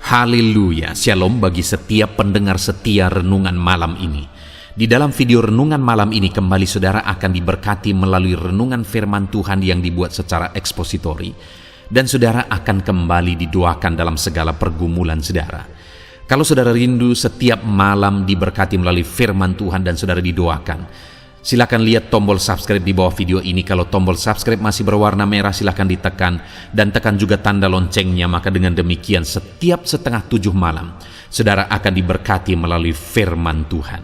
Haleluya, shalom bagi setiap pendengar setia renungan malam ini. Di dalam video renungan malam ini kembali saudara akan diberkati melalui renungan firman Tuhan yang dibuat secara ekspositori. Dan saudara akan kembali didoakan dalam segala pergumulan saudara. Kalau saudara rindu setiap malam diberkati melalui firman Tuhan dan saudara didoakan, silakan lihat tombol subscribe di bawah video ini. Kalau tombol subscribe masih berwarna merah, silakan ditekan dan tekan juga tanda loncengnya. Maka dengan demikian setiap setengah 7 malam saudara akan diberkati melalui firman Tuhan.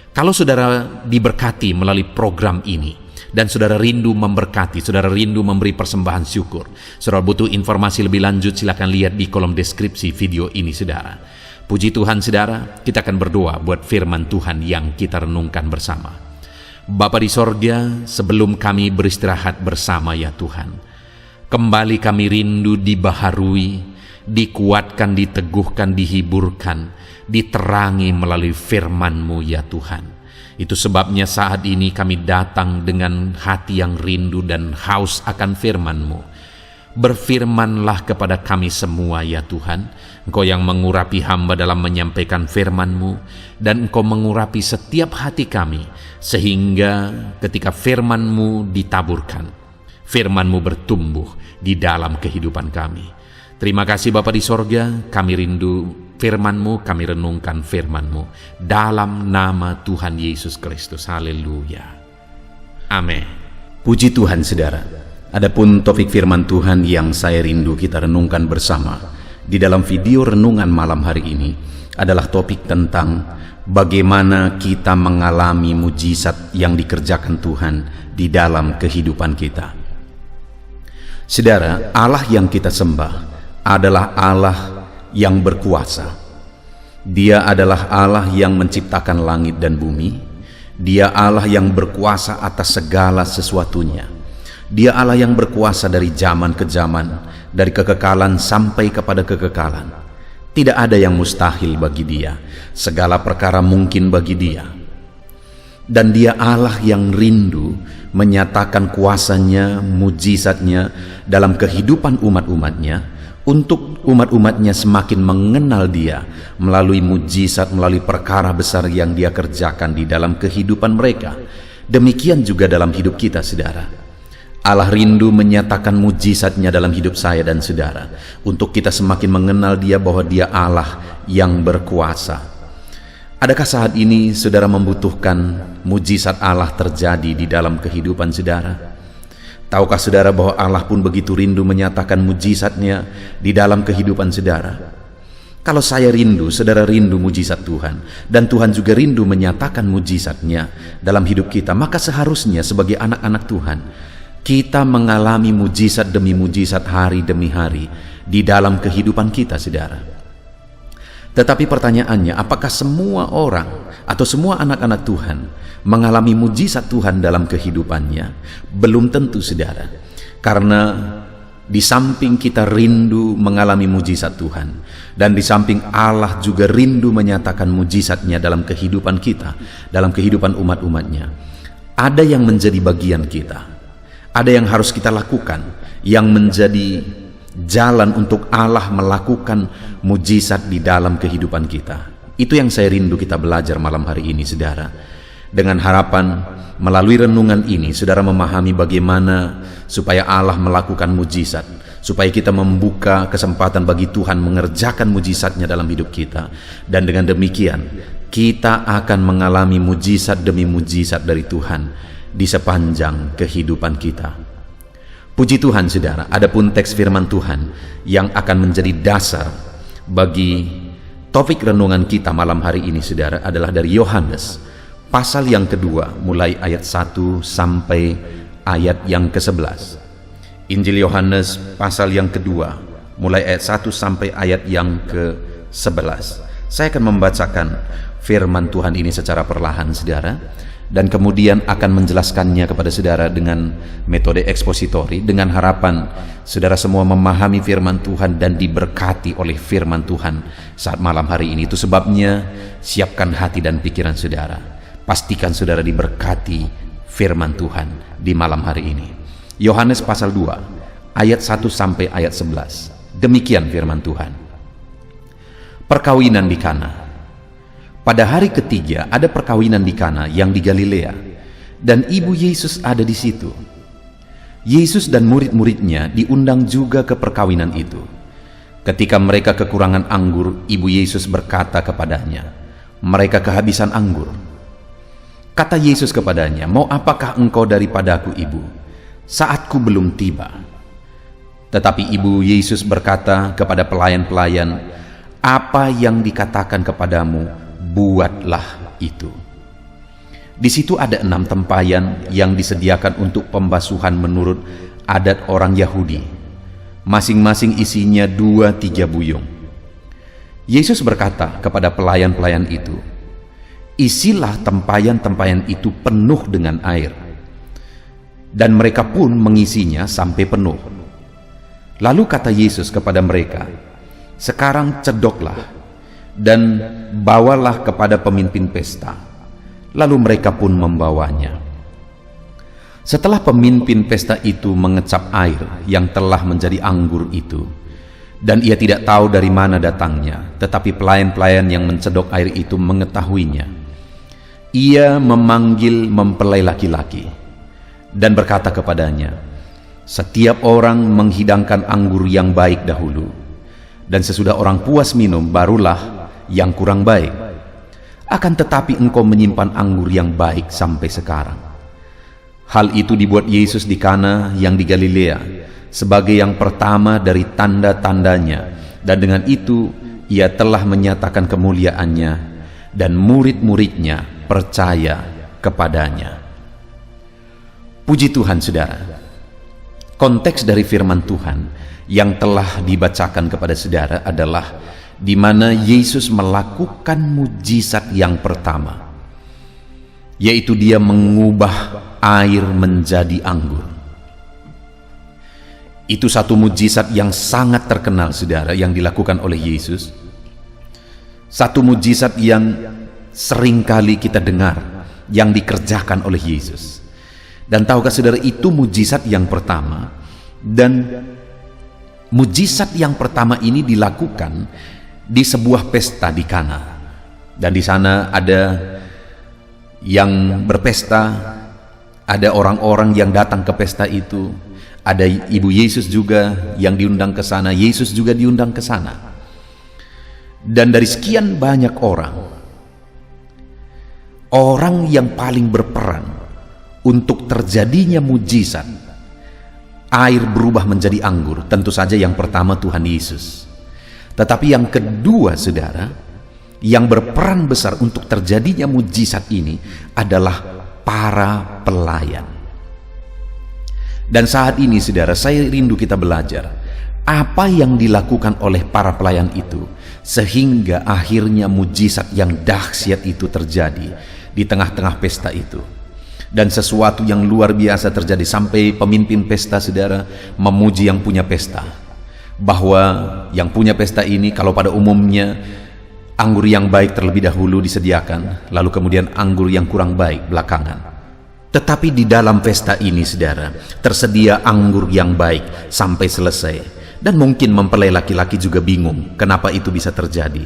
Kalau saudara diberkati melalui program ini dan saudara rindu memberkati, saudara rindu memberi persembahan syukur, saudara butuh informasi lebih lanjut, silakan lihat di kolom deskripsi video ini saudara. Puji Tuhan saudara, kita akan berdoa buat firman Tuhan yang kita renungkan bersama. Bapa di sorga, sebelum kami beristirahat bersama ya Tuhan, kembali kami rindu dibaharui, dikuatkan, diteguhkan, dihiburkan, diterangi melalui firman-Mu ya Tuhan. Itu sebabnya saat ini kami datang dengan hati yang rindu dan haus akan firman-Mu. Berfirmanlah kepada kami semua ya Tuhan. Engkau yang mengurapi hamba dalam menyampaikan firman-Mu, dan Engkau mengurapi setiap hati kami, sehingga ketika firman-Mu ditaburkan, firman-Mu bertumbuh di dalam kehidupan kami. Terima kasih Bapa di sorga, kami rindu firman-Mu, kami renungkan firman-Mu dalam nama Tuhan Yesus Kristus. Haleluya. Amin. Puji Tuhan saudara. Adapun topik firman Tuhan yang saya rindu kita renungkan bersama di dalam video renungan malam hari ini adalah topik tentang bagaimana kita mengalami mujizat yang dikerjakan Tuhan di dalam kehidupan kita. Saudara, Allah yang kita sembah adalah Allah yang berkuasa. Dia adalah Allah yang menciptakan langit dan bumi. Dia Allah yang berkuasa atas segala sesuatunya. Dia Allah yang berkuasa dari zaman ke zaman, dari kekekalan sampai kepada kekekalan. Tidak ada yang mustahil bagi Dia. Segala perkara mungkin bagi Dia. Dan Dia Allah yang rindu menyatakan kuasanya, mujizatnya dalam kehidupan umat-umatnya, untuk umat-umatnya semakin mengenal Dia melalui mujizat, melalui perkara besar yang Dia kerjakan di dalam kehidupan mereka. Demikian juga dalam hidup kita saudara. Allah rindu menyatakan mujizatnya dalam hidup saya dan saudara, untuk kita semakin mengenal Dia bahwa Dia Allah yang berkuasa. Adakah saat ini saudara membutuhkan mujizat Allah terjadi di dalam kehidupan saudara? Tahukah saudara bahwa Allah pun begitu rindu menyatakan mujizatnya di dalam kehidupan saudara? Kalau saya rindu, saudara rindu mujizat Tuhan, dan Tuhan juga rindu menyatakan mujizatnya dalam hidup kita, maka seharusnya sebagai anak-anak Tuhan, kita mengalami mujizat demi mujizat hari demi hari di dalam kehidupan kita, saudara. Tetapi pertanyaannya, apakah semua orang atau semua anak-anak Tuhan mengalami mujizat Tuhan dalam kehidupannya? Belum tentu, saudara. Karena di samping kita rindu mengalami mujizat Tuhan, dan di samping Allah juga rindu menyatakan mujizatnya dalam kehidupan kita, dalam kehidupan umat-umatnya, ada yang menjadi bagian kita. Ada yang harus kita lakukan, yang menjadi jalan untuk Allah melakukan mujizat di dalam kehidupan kita. Itu yang saya rindu kita belajar malam hari ini, saudara. Dengan harapan melalui renungan ini, saudara memahami bagaimana supaya Allah melakukan mujizat, supaya kita membuka kesempatan bagi Tuhan mengerjakan mujizatnya dalam hidup kita. Dan dengan demikian, kita akan mengalami mujizat demi mujizat dari Tuhan di sepanjang kehidupan kita. Puji Tuhan saudara, adapun teks firman Tuhan yang akan menjadi dasar bagi topik renungan kita malam hari ini saudara adalah dari Yohanes pasal yang kedua, mulai ayat 1 sampai ayat yang ke-11. Injil Yohanes pasal yang kedua, mulai ayat 1 sampai ayat yang ke-11. Saya akan membacakan firman Tuhan ini secara perlahan saudara, dan kemudian akan menjelaskannya kepada saudara dengan metode ekspositori, dengan harapan saudara semua memahami firman Tuhan dan diberkati oleh firman Tuhan saat malam hari ini. Itu sebabnya siapkan hati dan pikiran saudara, pastikan saudara diberkati firman Tuhan di malam hari ini. Yohanes pasal 2 ayat 1 sampai ayat 11. Demikian firman Tuhan. Perkawinan di Kana. Pada hari ketiga ada perkawinan di Kana yang di Galilea, dan ibu Yesus ada di situ. Yesus dan murid-muridnya diundang juga ke perkawinan itu. Ketika mereka kekurangan anggur, ibu Yesus berkata kepadanya, "Mereka kehabisan anggur." Kata Yesus kepadanya, "Mau apakah engkau daripadaku, ibu? Saatku belum tiba." Tetapi ibu Yesus berkata kepada pelayan-pelayan, "Apa yang dikatakan kepadamu, buatlah itu." Di situ ada 6 tempayan yang disediakan untuk pembasuhan menurut adat orang Yahudi. Masing-masing isinya 2-3 buyung. Yesus berkata kepada pelayan-pelayan itu, "Isilah tempayan-tempayan itu penuh dengan air." Dan mereka pun mengisinya sampai penuh. Lalu kata Yesus kepada mereka, "Sekarang cedoklah dan bawalah kepada pemimpin pesta." Lalu mereka pun membawanya. Setelah pemimpin pesta itu mengecap air yang telah menjadi anggur itu, dan ia tidak tahu dari mana datangnya, tetapi pelayan-pelayan yang mencedok air itu mengetahuinya, ia memanggil mempelai laki-laki dan berkata kepadanya, "Setiap orang menghidangkan anggur yang baik dahulu, dan sesudah orang puas minum barulah yang kurang baik. Akan tetapi engkau menyimpan anggur yang baik sampai sekarang." Hal itu dibuat Yesus di Kana yang di Galilea sebagai yang pertama dari tanda-tandanya, dan dengan itu ia telah menyatakan kemuliaannya, dan murid-muridnya percaya kepadanya. Puji Tuhan, saudara. Konteks dari firman Tuhan yang telah dibacakan kepada saudara adalah di mana Yesus melakukan mujizat yang pertama, yaitu dia mengubah air menjadi anggur. Itu satu mujizat yang sangat terkenal, saudara, yang dilakukan oleh Yesus. Satu mujizat yang seringkali kita dengar yang dikerjakan oleh Yesus. Dan tahukah saudara, itu mujizat yang pertama, dan mujizat yang pertama ini dilakukan di sebuah pesta di Kana, dan di sana ada yang berpesta, ada orang-orang yang datang ke pesta itu, ada ibu Yesus juga yang diundang ke sana, Yesus juga diundang ke sana. Dan dari sekian banyak orang yang paling berperan untuk terjadinya mujizat air berubah menjadi anggur, tentu saja yang pertama Tuhan Yesus. Tetapi yang kedua, saudara, yang berperan besar untuk terjadinya mujizat ini adalah para pelayan. Dan saat ini, saudara, saya rindu kita belajar apa yang dilakukan oleh para pelayan itu, sehingga akhirnya mujizat yang dahsyat itu terjadi di tengah-tengah pesta itu. Dan sesuatu yang luar biasa terjadi sampai pemimpin pesta, saudara, memuji yang punya pesta, bahwa yang punya pesta ini, kalau pada umumnya anggur yang baik terlebih dahulu disediakan, lalu kemudian anggur yang kurang baik belakangan. Tetapi di dalam pesta ini, saudara, tersedia anggur yang baik sampai selesai. Dan mungkin mempelai laki-laki juga bingung kenapa itu bisa terjadi.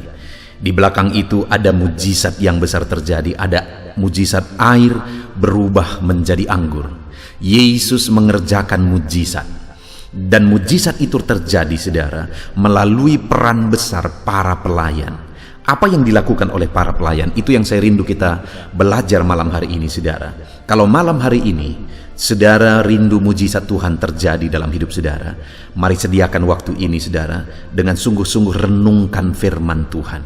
Di belakang itu ada mujizat yang besar terjadi, ada mujizat air berubah menjadi anggur. Yesus mengerjakan mujizat. Dan mujizat itu terjadi, saudara, melalui peran besar para pelayan. Apa yang dilakukan oleh para pelayan, itu yang saya rindu kita belajar malam hari ini, saudara. Kalau malam hari ini saudara rindu mujizat Tuhan terjadi dalam hidup saudara, mari sediakan waktu ini, saudara, dengan sungguh-sungguh renungkan firman Tuhan.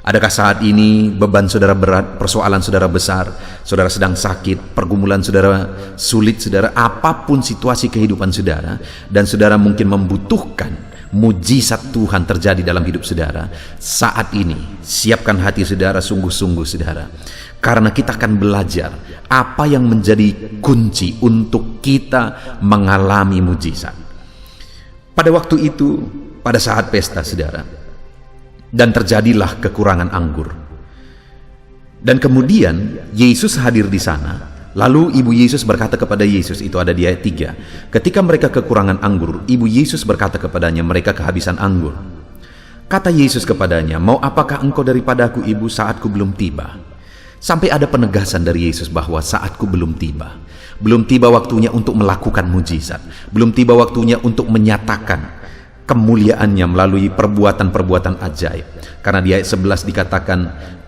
Adakah saat ini beban saudara berat, persoalan saudara besar, saudara sedang sakit, pergumulan saudara sulit, saudara, apapun situasi kehidupan saudara, dan saudara mungkin membutuhkan mujizat Tuhan terjadi dalam hidup saudara. Saat ini siapkan hati saudara sungguh-sungguh, saudara, karena kita akan belajar apa yang menjadi kunci untuk kita mengalami mujizat. Pada waktu itu, pada saat pesta, saudara, dan terjadilah kekurangan anggur. Dan kemudian Yesus hadir di sana. Lalu ibu Yesus berkata kepada Yesus, itu ada di ayat 3. Ketika mereka kekurangan anggur, ibu Yesus berkata kepadanya, mereka kehabisan anggur. Kata Yesus kepadanya, "Mau apakah engkau daripadaku, Ibu, saatku belum tiba?" Sampai ada penegasan dari Yesus bahwa saatku belum tiba. Belum tiba waktunya untuk melakukan mujizat. Belum tiba waktunya untuk menyatakan kemuliaannya melalui perbuatan-perbuatan ajaib. Karena di ayat 11 dikatakan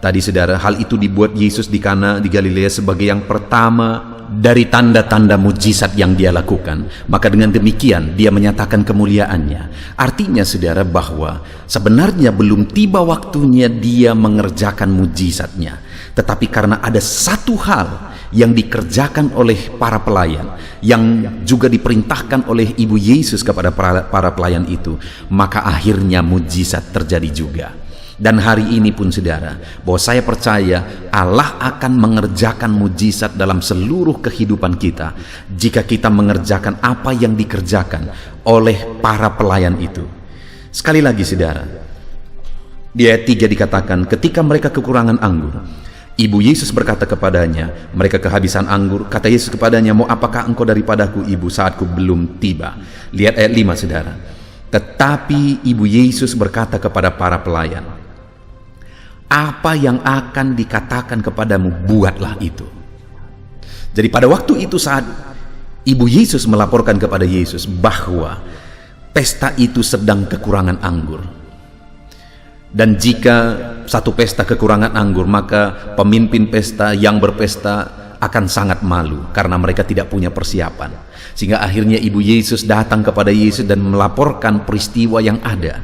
tadi saudara, hal itu dibuat Yesus di Kana di Galilea sebagai yang pertama dari tanda-tanda mujizat yang dia lakukan. Maka dengan demikian dia menyatakan kemuliaannya. Artinya saudara bahwa sebenarnya belum tiba waktunya dia mengerjakan mujizatnya. Tetapi karena ada satu hal yang dikerjakan oleh para pelayan, yang juga diperintahkan oleh Ibu Yesus kepada para pelayan itu, maka akhirnya mujizat terjadi juga. Dan hari ini pun saudara, bahwa saya percaya Allah akan mengerjakan mujizat dalam seluruh kehidupan kita jika kita mengerjakan apa yang dikerjakan oleh para pelayan itu. Sekali lagi saudara, di ayat 3 dikatakan, ketika mereka kekurangan anggur, Ibu Yesus berkata kepadanya, mereka kehabisan anggur. Kata Yesus kepadanya, "Mau apakah engkau daripadaku, Ibu, saatku belum tiba?" Lihat ayat 5 saudara. Tetapi Ibu Yesus berkata kepada para pelayan, "Apa yang akan dikatakan kepadamu, buatlah itu." Jadi pada waktu itu saat Ibu Yesus melaporkan kepada Yesus bahwa pesta itu sedang kekurangan anggur. Dan jika satu pesta kekurangan anggur, maka pemimpin pesta yang berpesta akan sangat malu karena mereka tidak punya persiapan. Sehingga akhirnya Ibu Yesus datang kepada Yesus dan melaporkan peristiwa yang ada,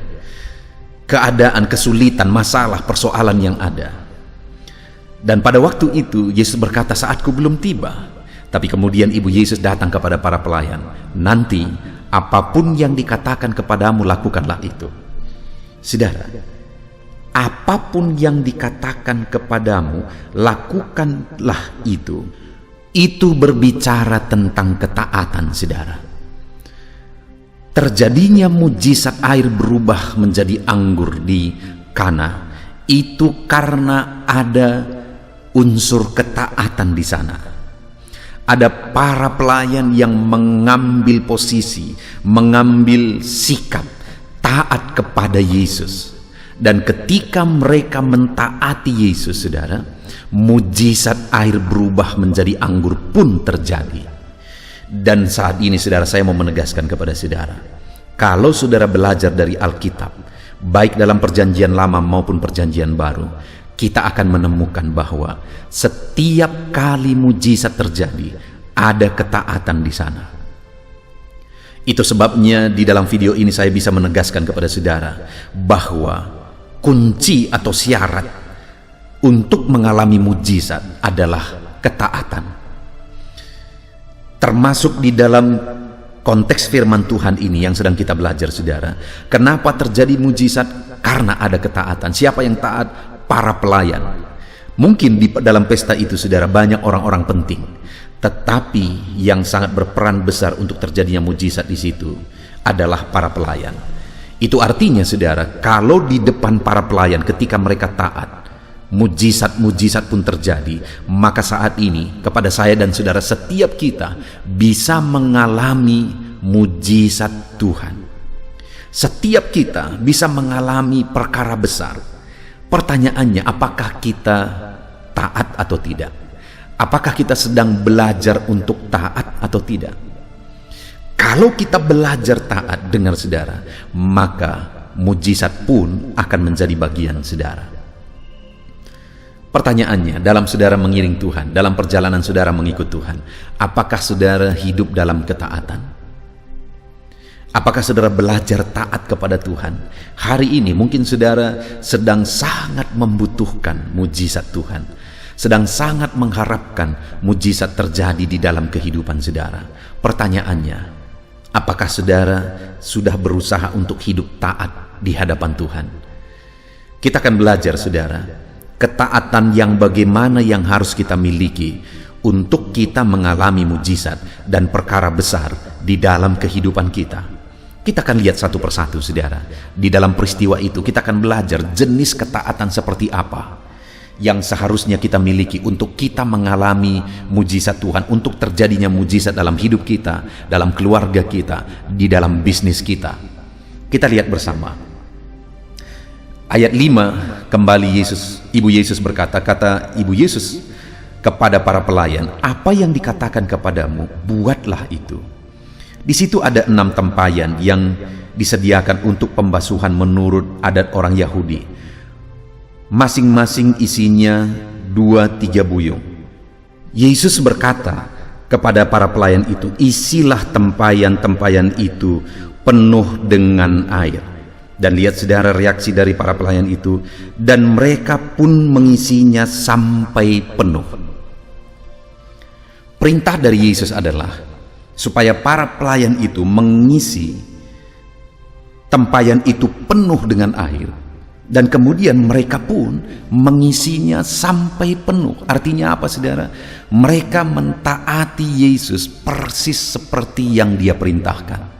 keadaan, kesulitan, masalah, persoalan yang ada. Dan pada waktu itu Yesus berkata, "Saatku belum tiba." Tapi kemudian Ibu Yesus datang kepada para pelayan, "Nanti apapun yang dikatakan kepadamu, lakukanlah itu." Saudara, apapun yang dikatakan kepadamu, lakukanlah itu. Itu berbicara tentang ketaatan, saudara. Terjadinya mujizat air berubah menjadi anggur di Kana, itu karena ada unsur ketaatan di sana. Ada para pelayan yang mengambil posisi, mengambil sikap taat kepada Yesus. Dan ketika mereka mentaati Yesus, saudara, mujizat air berubah menjadi anggur pun terjadi. Dan saat ini, saudara, saya mau menegaskan kepada saudara, kalau saudara belajar dari Alkitab, baik dalam perjanjian lama maupun perjanjian baru, kita akan menemukan bahwa setiap kali mujizat terjadi, ada ketaatan di sana. Itu sebabnya di dalam video ini saya bisa menegaskan kepada saudara bahwa kunci atau syarat untuk mengalami mujizat adalah ketaatan. Termasuk di dalam konteks firman Tuhan ini yang sedang kita belajar, saudara. Kenapa terjadi mujizat? Karena ada ketaatan. Siapa yang taat? Para pelayan. Mungkin di dalam pesta itu, saudara, banyak orang-orang penting. Tetapi yang sangat berperan besar untuk terjadinya mujizat di situ adalah para pelayan. Itu artinya, saudara, kalau di depan para pelayan ketika mereka taat, mujizat-mujizat pun terjadi, maka saat ini kepada saya dan saudara, setiap kita bisa mengalami mujizat Tuhan. Setiap kita bisa mengalami perkara besar. Pertanyaannya, apakah kita taat atau tidak? Apakah kita sedang belajar untuk taat atau tidak? Kalau kita belajar taat, dengar saudara, maka mujizat pun akan menjadi bagian saudara. Pertanyaannya, dalam saudara mengiring Tuhan, dalam perjalanan saudara mengikut Tuhan, apakah saudara hidup dalam ketaatan? Apakah saudara belajar taat kepada Tuhan? Hari ini mungkin saudara sedang sangat membutuhkan mujizat Tuhan, sedang sangat mengharapkan mujizat terjadi di dalam kehidupan saudara. Pertanyaannya, apakah saudara sudah berusaha untuk hidup taat di hadapan Tuhan? Kita akan belajar, saudara, ketaatan yang bagaimana yang harus kita miliki untuk kita mengalami mujizat dan perkara besar di dalam kehidupan kita. Kita akan lihat satu persatu, saudara. Di dalam peristiwa itu kita akan belajar jenis ketaatan seperti apa yang seharusnya kita miliki untuk kita mengalami mujizat Tuhan, untuk terjadinya mujizat dalam hidup kita, dalam keluarga kita, di dalam bisnis kita. Kita lihat bersama. Ayat 5 kembali Ibu Yesus berkata, kata Ibu Yesus kepada para pelayan, apa yang dikatakan kepadamu, buatlah itu. Di situ ada 6 tempayan yang disediakan untuk pembasuhan menurut adat orang Yahudi. Masing-masing isinya 2-3 buyung. Yesus berkata kepada para pelayan itu, isilah tempayan-tempayan itu penuh dengan air. Dan lihat saudara reaksi dari para pelayan itu, dan mereka pun mengisinya sampai penuh. Perintah dari Yesus adalah supaya para pelayan itu mengisi tempayan itu penuh dengan air, dan kemudian mereka pun mengisinya sampai penuh. Artinya apa saudara? Mereka mentaati Yesus persis seperti yang Dia perintahkan.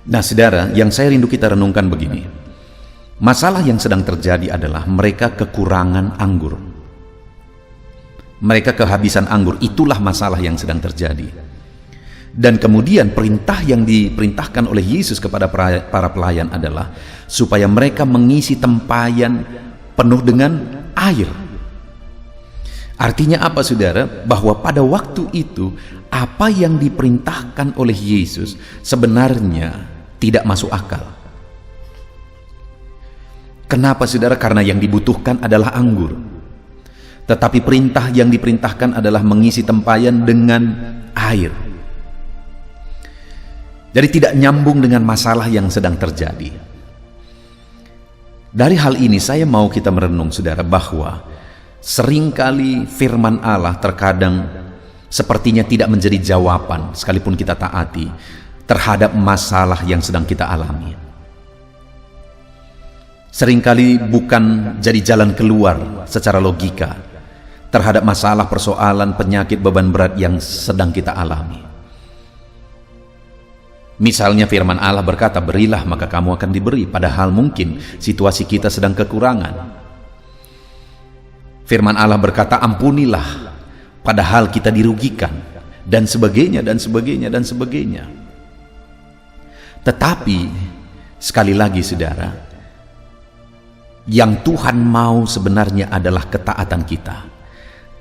Nah saudara, yang saya rindu kita renungkan begini. Masalah yang sedang terjadi adalah mereka kekurangan anggur. Mereka kehabisan anggur, itulah masalah yang sedang terjadi. Dan kemudian perintah yang diperintahkan oleh Yesus kepada para pelayan adalah supaya mereka mengisi tempayan penuh dengan air. Artinya apa saudara? Bahwa pada waktu itu apa yang diperintahkan oleh Yesus sebenarnya tidak masuk akal. Kenapa saudara? Karena yang dibutuhkan adalah anggur. Tetapi perintah yang diperintahkan adalah mengisi tempayan dengan air. Jadi tidak nyambung dengan masalah yang sedang terjadi. Dari hal ini saya mau kita merenung saudara, bahwa seringkali firman Allah terkadang sepertinya tidak menjadi jawaban sekalipun kita taati terhadap masalah yang sedang kita alami. Seringkali bukan jadi jalan keluar secara logika terhadap masalah, persoalan, penyakit, beban berat yang sedang kita alami. Misalnya firman Allah berkata, berilah maka kamu akan diberi, padahal mungkin situasi kita sedang kekurangan. Firman Allah berkata, ampunilah, padahal kita dirugikan, dan sebagainya, dan sebagainya, dan sebagainya. Tetapi, sekali lagi saudara, yang Tuhan mau sebenarnya adalah ketaatan kita.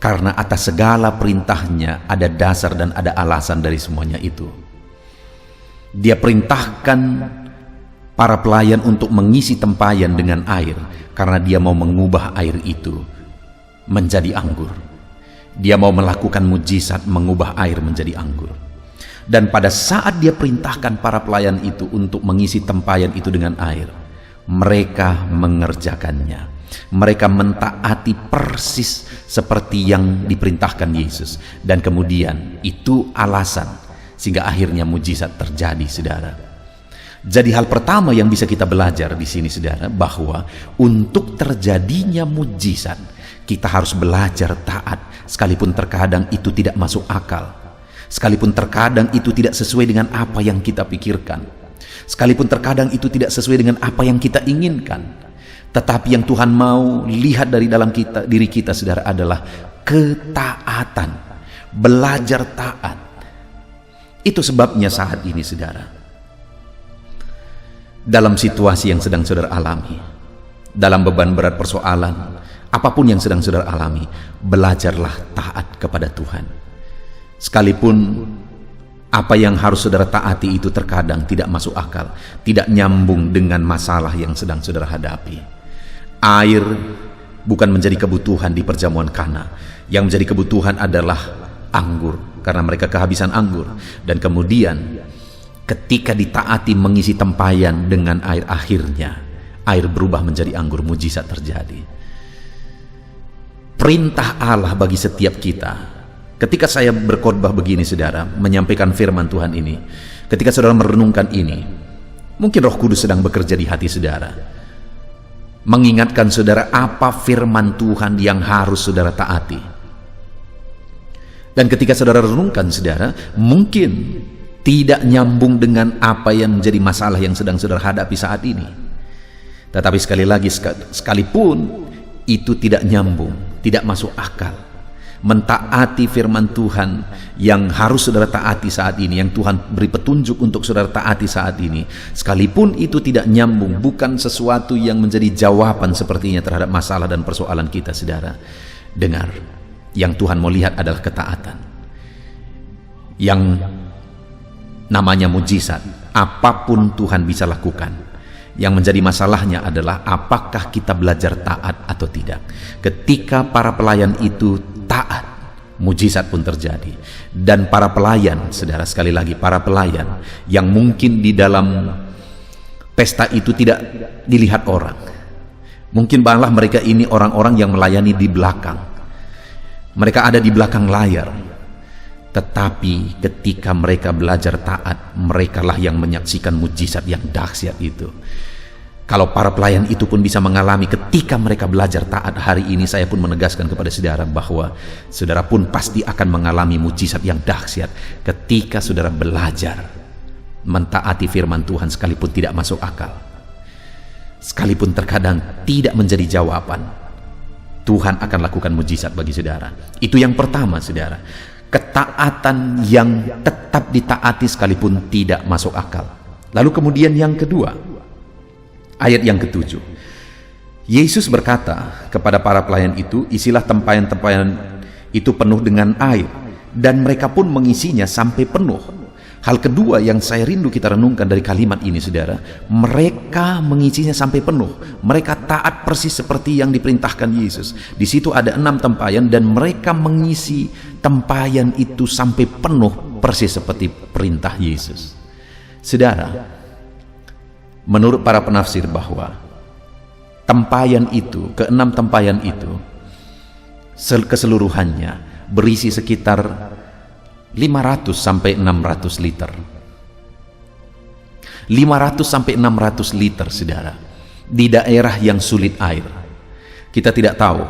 Karena atas segala perintahnya ada dasar dan ada alasan dari semuanya itu. Dia perintahkan para pelayan untuk mengisi tempayan dengan air, karena Dia mau mengubah air itu menjadi anggur. Dia mau melakukan mujizat mengubah air menjadi anggur. Dan pada saat Dia perintahkan para pelayan itu untuk mengisi tempayan itu dengan air, mereka mengerjakannya. Mereka mentaati persis seperti yang diperintahkan Yesus. Dan kemudian itu alasan sehingga akhirnya mujizat terjadi saudara. Jadi hal pertama yang bisa kita belajar di sini saudara, bahwa untuk terjadinya mujizat kita harus belajar taat, sekalipun terkadang itu tidak masuk akal, sekalipun terkadang itu tidak sesuai dengan apa yang kita pikirkan, sekalipun terkadang itu tidak sesuai dengan apa yang kita inginkan. Tetapi yang Tuhan mau lihat dari dalam diri kita saudara adalah ketaatan, belajar taat. Itu sebabnya saat ini saudara, dalam situasi yang sedang saudara alami, dalam beban berat persoalan, apapun yang sedang saudara alami, belajarlah taat kepada Tuhan. Sekalipun apa yang harus saudara taati itu terkadang tidak masuk akal, tidak nyambung dengan masalah yang sedang saudara hadapi. Air bukan menjadi kebutuhan di perjamuan Kana. Yang menjadi kebutuhan adalah anggur, karena mereka kehabisan anggur. Dan kemudian ketika ditaati mengisi tempayan dengan air, akhirnya air berubah menjadi anggur, mujizat terjadi. Perintah Allah bagi setiap kita. Ketika saya berkhotbah begini saudara, menyampaikan firman Tuhan ini, ketika saudara merenungkan ini, mungkin Roh Kudus sedang bekerja di hati saudara, mengingatkan saudara apa firman Tuhan yang harus saudara taati. Dan ketika saudara renungkan saudara, mungkin tidak nyambung dengan apa yang menjadi masalah yang sedang saudara hadapi saat ini. Tetapi sekali lagi, sekalipun itu tidak nyambung, tidak masuk akal, mentaati firman Tuhan yang harus saudara taati saat ini, yang Tuhan beri petunjuk untuk saudara taati saat ini, sekalipun itu tidak nyambung, bukan sesuatu yang menjadi jawaban sepertinya terhadap masalah dan persoalan kita, saudara. Dengar, yang Tuhan mau lihat adalah ketaatan. Yang namanya mujizat, apapun Tuhan bisa lakukan. Yang menjadi masalahnya adalah apakah kita belajar taat atau tidak. Ketika para pelayan itu taat, mujizat pun terjadi. Dan para pelayan, saudara, sekali lagi, para pelayan yang mungkin di dalam pesta itu tidak dilihat orang. Mungkin malah mereka ini orang-orang yang melayani di belakang. Mereka ada di belakang layar. Tetapi ketika mereka belajar taat, merekalah yang menyaksikan mujizat yang dahsyat itu. Kalau para pelayan itu pun bisa mengalami ketika mereka belajar taat, hari ini saya pun menegaskan kepada saudara bahwa saudara pun pasti akan mengalami mujizat yang dahsyat ketika saudara belajar mentaati firman Tuhan sekalipun tidak masuk akal. Sekalipun terkadang tidak menjadi jawaban, Tuhan akan lakukan mujizat bagi saudara. Itu yang pertama, saudara. Ketaatan yang tetap ditaati sekalipun tidak masuk akal. Lalu kemudian yang kedua, ayat yang ke-7. Yesus berkata kepada para pelayan itu, isilah tempayan-tempayan itu penuh dengan air, dan mereka pun mengisinya sampai penuh. Hal kedua yang saya rindu kita renungkan dari kalimat ini, saudara, mereka mengisinya sampai penuh. Mereka taat persis seperti yang diperintahkan Yesus. Di situ ada 6 tempayan dan mereka mengisi tempayan itu sampai penuh persis seperti perintah Yesus. Saudara, menurut para penafsir bahwa tempayan itu, ke-6 tempayan itu keseluruhannya berisi sekitar 500 sampai 600 liter. 500 sampai 600 liter, saudara. Di daerah yang sulit air. Kita tidak tahu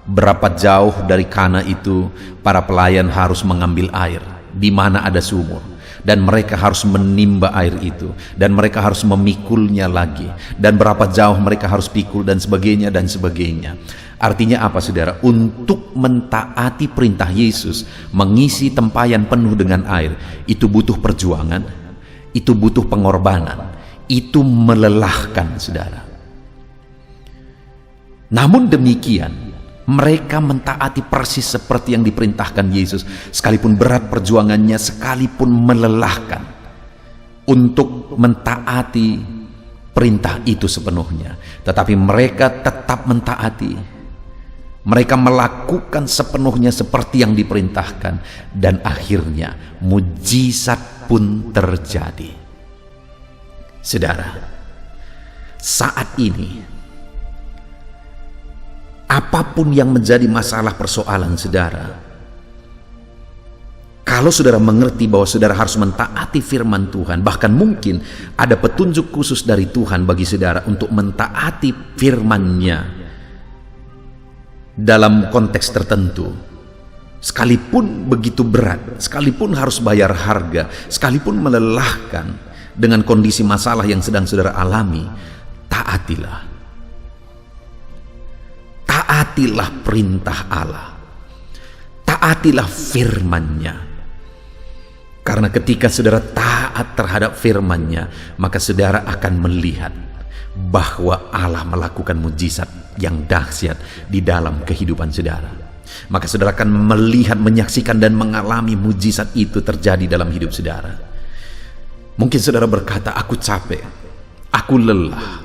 berapa jauh dari Kana itu para pelayan harus mengambil air, di mana ada sumur, dan mereka harus menimba air itu, dan mereka harus memikulnya lagi, dan berapa jauh mereka harus pikul, dan sebagainya dan sebagainya. Artinya apa, saudara? Untuk mentaati perintah Yesus, mengisi tempayan penuh dengan air, itu butuh perjuangan, itu butuh pengorbanan, itu melelahkan, saudara. Namun demikian, mereka mentaati persis seperti yang diperintahkan Yesus, sekalipun berat perjuangannya, sekalipun melelahkan, untuk mentaati perintah itu sepenuhnya. Tetapi mereka tetap mentaati. Mereka melakukan sepenuhnya seperti yang diperintahkan, dan akhirnya mujizat pun terjadi. Saudara, saat ini apapun yang menjadi masalah persoalan saudara, kalau saudara mengerti bahwa saudara harus mentaati firman Tuhan, bahkan mungkin ada petunjuk khusus dari Tuhan bagi saudara untuk mentaati firman-Nya dalam konteks tertentu, sekalipun begitu berat, sekalipun harus bayar harga, sekalipun melelahkan dengan kondisi masalah yang sedang saudara alami, taatilah. Taatilah perintah Allah. Taatilah firman-Nya. Karena ketika saudara taat terhadap firman-Nya, maka saudara akan melihat bahwa Allah melakukan mujizat yang dahsyat di dalam kehidupan saudara. Maka saudara akan melihat, menyaksikan, dan mengalami mujizat itu terjadi dalam hidup saudara. Mungkin saudara berkata, aku capek, aku lelah.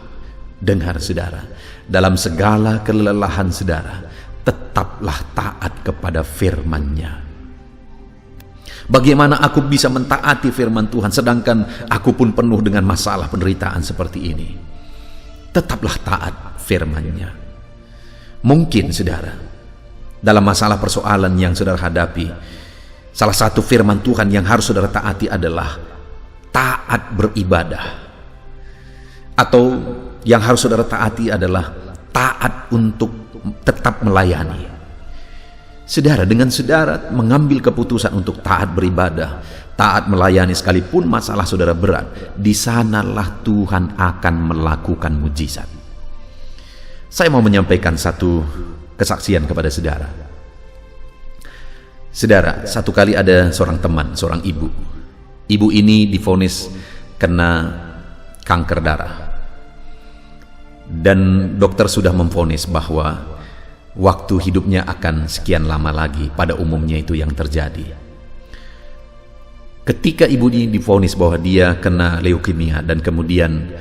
Dengar saudara, dalam segala kelelahan saudara, tetaplah taat kepada firman-Nya. Bagaimana aku bisa mentaati firman Tuhan sedangkan aku pun penuh dengan masalah penderitaan seperti ini? Tetaplah taat firman-Nya. Mungkin saudara, dalam masalah persoalan yang saudara hadapi, salah satu firman Tuhan yang harus saudara taati adalah taat beribadah. Atau yang harus saudara taati adalah taat untuk tetap melayani. Saudara, dengan saudara mengambil keputusan untuk taat beribadah, taat melayani sekalipun masalah saudara berat, di sanalah Tuhan akan melakukan mujizat. Saya mau menyampaikan satu kesaksian kepada saudara. Saudara, satu kali ada seorang teman, seorang ibu. Ibu ini divonis kena kanker darah. Dan dokter sudah memvonis bahwa waktu hidupnya akan sekian lama lagi, pada umumnya itu yang terjadi. Ketika ibu ini divonis bahwa dia kena leukemia dan kemudian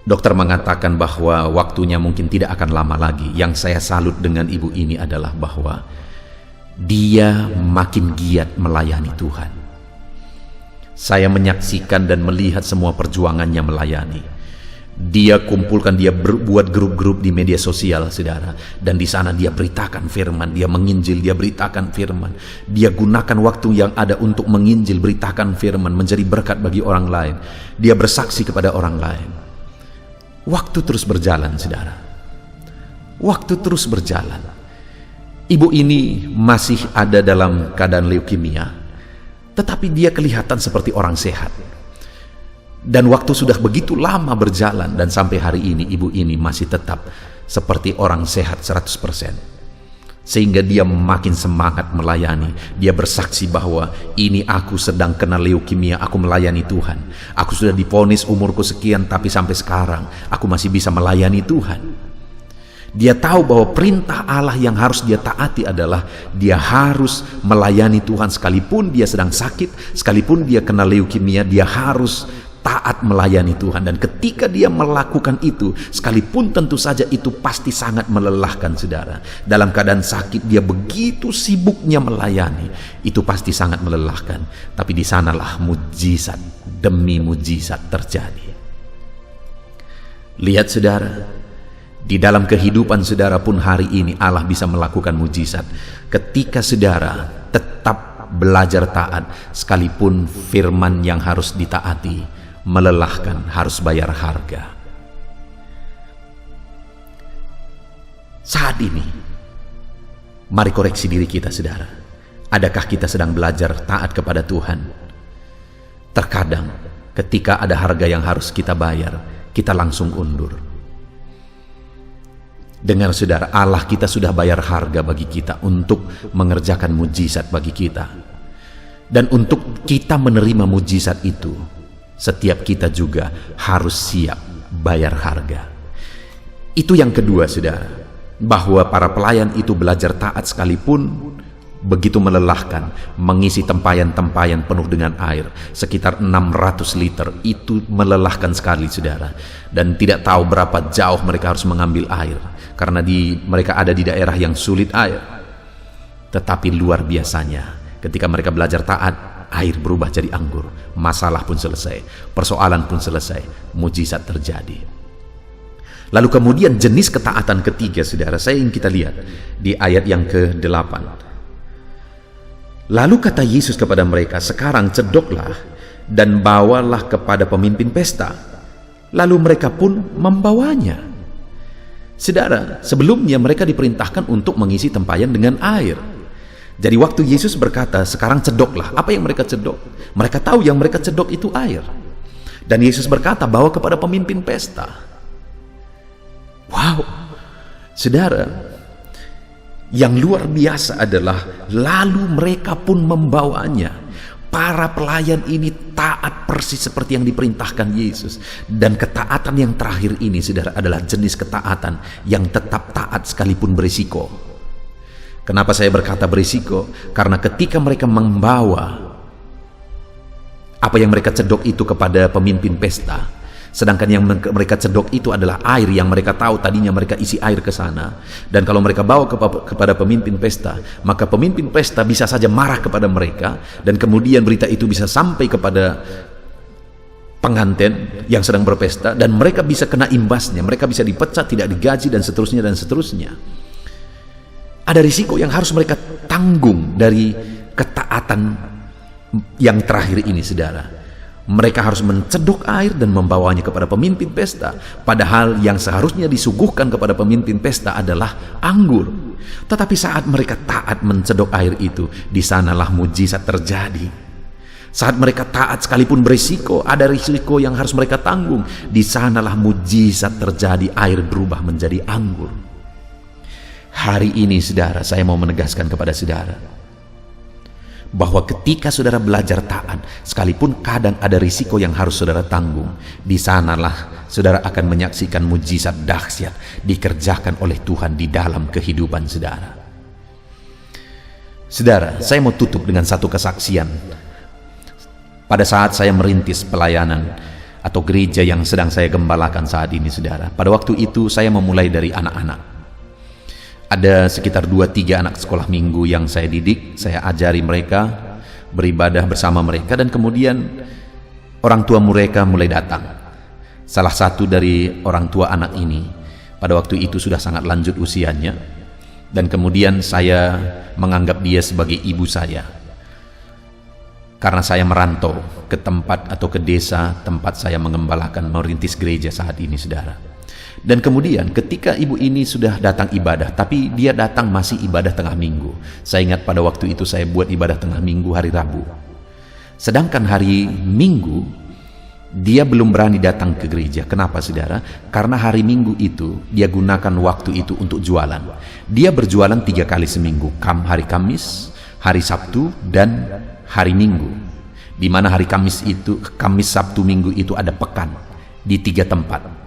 dokter mengatakan bahwa waktunya mungkin tidak akan lama lagi, yang saya salut dengan ibu ini adalah bahwa dia makin giat melayani Tuhan. Saya menyaksikan dan melihat semua perjuangannya melayani. Dia kumpulkan, dia buat grup-grup di media sosial, saudara. Dan di sana dia beritakan firman, dia menginjil, dia beritakan firman. Dia gunakan waktu yang ada untuk menginjil, beritakan firman, menjadi berkat bagi orang lain. Dia bersaksi kepada orang lain. Waktu terus berjalan, saudara. Waktu terus berjalan. Ibu ini masih ada dalam keadaan leukemia, tetapi dia kelihatan seperti orang sehat. Dan waktu sudah begitu lama berjalan, dan sampai hari ini ibu ini masih tetap seperti orang sehat 100%. Sehingga dia makin semangat melayani. Dia bersaksi bahwa ini aku sedang kena leukemia, aku melayani Tuhan. Aku sudah divonis umurku sekian, tapi sampai sekarang aku masih bisa melayani Tuhan. Dia tahu bahwa perintah Allah yang harus dia taati adalah dia harus melayani Tuhan. Sekalipun dia sedang sakit, sekalipun dia kena leukemia, dia harus taat melayani Tuhan. Dan ketika dia melakukan itu, sekalipun tentu saja itu pasti sangat melelahkan, saudara. Dalam keadaan sakit dia begitu sibuknya melayani, itu pasti sangat melelahkan. Tapi di sanalah mujizat demi mujizat terjadi. Lihat, saudara, di dalam kehidupan saudara pun hari ini Allah bisa melakukan mujizat. Ketika saudara tetap belajar taat, sekalipun firman yang harus ditaati melelahkan, harus bayar harga. Saat ini, mari koreksi diri kita, saudara. Adakah kita sedang belajar taat kepada Tuhan? Terkadang ketika ada harga yang harus kita bayar, kita langsung undur. Dengar, saudara, Allah kita sudah bayar harga bagi kita untuk mengerjakan mujizat bagi kita. Dan untuk kita menerima mujizat itu, setiap kita juga harus siap bayar harga. Itu yang kedua, saudara, bahwa para pelayan itu belajar taat sekalipun begitu melelahkan, mengisi tempayan-tempayan penuh dengan air sekitar 600 liter, itu melelahkan sekali, saudara. Dan tidak tahu berapa jauh mereka harus mengambil air, karena mereka ada di daerah yang sulit air. Tetapi luar biasanya, ketika mereka belajar taat, air berubah jadi anggur, masalah pun selesai, persoalan pun selesai, mujizat terjadi. Lalu kemudian jenis ketaatan ketiga, saudara, saya ingin kita lihat di ayat yang ke-8. Lalu kata Yesus kepada mereka, sekarang cedoklah dan bawalah kepada pemimpin pesta. Lalu mereka pun membawanya. Saudara, sebelumnya mereka diperintahkan untuk mengisi tempayan dengan air. Jadi waktu Yesus berkata, sekarang cedoklah, apa yang mereka cedok? Mereka tahu yang mereka cedok itu air. Dan Yesus berkata, bawa kepada pemimpin pesta. Wow, saudara, yang luar biasa adalah lalu mereka pun membawanya. Para pelayan ini taat persis seperti yang diperintahkan Yesus. Dan ketaatan yang terakhir ini, saudara, adalah jenis ketaatan yang tetap taat sekalipun berisiko. Kenapa saya berkata berisiko? Karena ketika mereka membawa apa yang mereka cedok itu kepada pemimpin pesta, sedangkan yang mereka cedok itu adalah air yang mereka tahu tadinya mereka isi air ke sana. Dan kalau mereka bawa kepada pemimpin pesta, maka pemimpin pesta bisa saja marah kepada mereka, dan kemudian berita itu bisa sampai kepada pengantin yang sedang berpesta, dan mereka bisa kena imbasnya, mereka bisa dipecat, tidak digaji, dan seterusnya dan seterusnya. Ada risiko yang harus mereka tanggung dari ketaatan yang terakhir ini, saudara. Mereka harus mencedok air dan membawanya kepada pemimpin pesta, padahal yang seharusnya disuguhkan kepada pemimpin pesta adalah anggur. Tetapi saat mereka taat mencedok air itu, di sanalah mujizat terjadi. Saat mereka taat sekalipun berisiko, ada risiko yang harus mereka tanggung, di sanalah mujizat terjadi, air berubah menjadi anggur. Hari ini, saudara, saya mau menegaskan kepada saudara, bahwa ketika saudara belajar taat, sekalipun kadang ada risiko yang harus saudara tanggung, di sanalah saudara akan menyaksikan mujizat dahsyat dikerjakan oleh Tuhan di dalam kehidupan saudara. Saudara, saya mau tutup dengan satu kesaksian. Pada saat saya merintis pelayanan atau gereja yang sedang saya gembalakan saat ini, saudara, pada waktu itu saya memulai dari anak-anak. Ada sekitar 2-3 anak sekolah minggu yang saya didik, saya ajari mereka, beribadah bersama mereka, dan kemudian orang tua mereka mulai datang. Salah satu dari orang tua anak ini pada waktu itu sudah sangat lanjut usianya, dan kemudian saya menganggap dia sebagai ibu saya. Karena saya merantau ke tempat atau ke desa tempat saya mengembalakan, merintis gereja saat ini, saudara. Dan kemudian ketika ibu ini sudah datang ibadah, tapi dia datang masih ibadah tengah minggu. Saya ingat pada waktu itu saya buat ibadah tengah minggu hari Rabu. Sedangkan hari Minggu dia belum berani datang ke gereja. Kenapa, saudara? Karena hari Minggu itu dia gunakan waktu itu untuk jualan. Dia berjualan 3 kali seminggu, hari Kamis, hari Sabtu, dan hari Minggu. Di mana hari Kamis itu, Kamis, Sabtu, Minggu itu ada pekan di 3 tempat.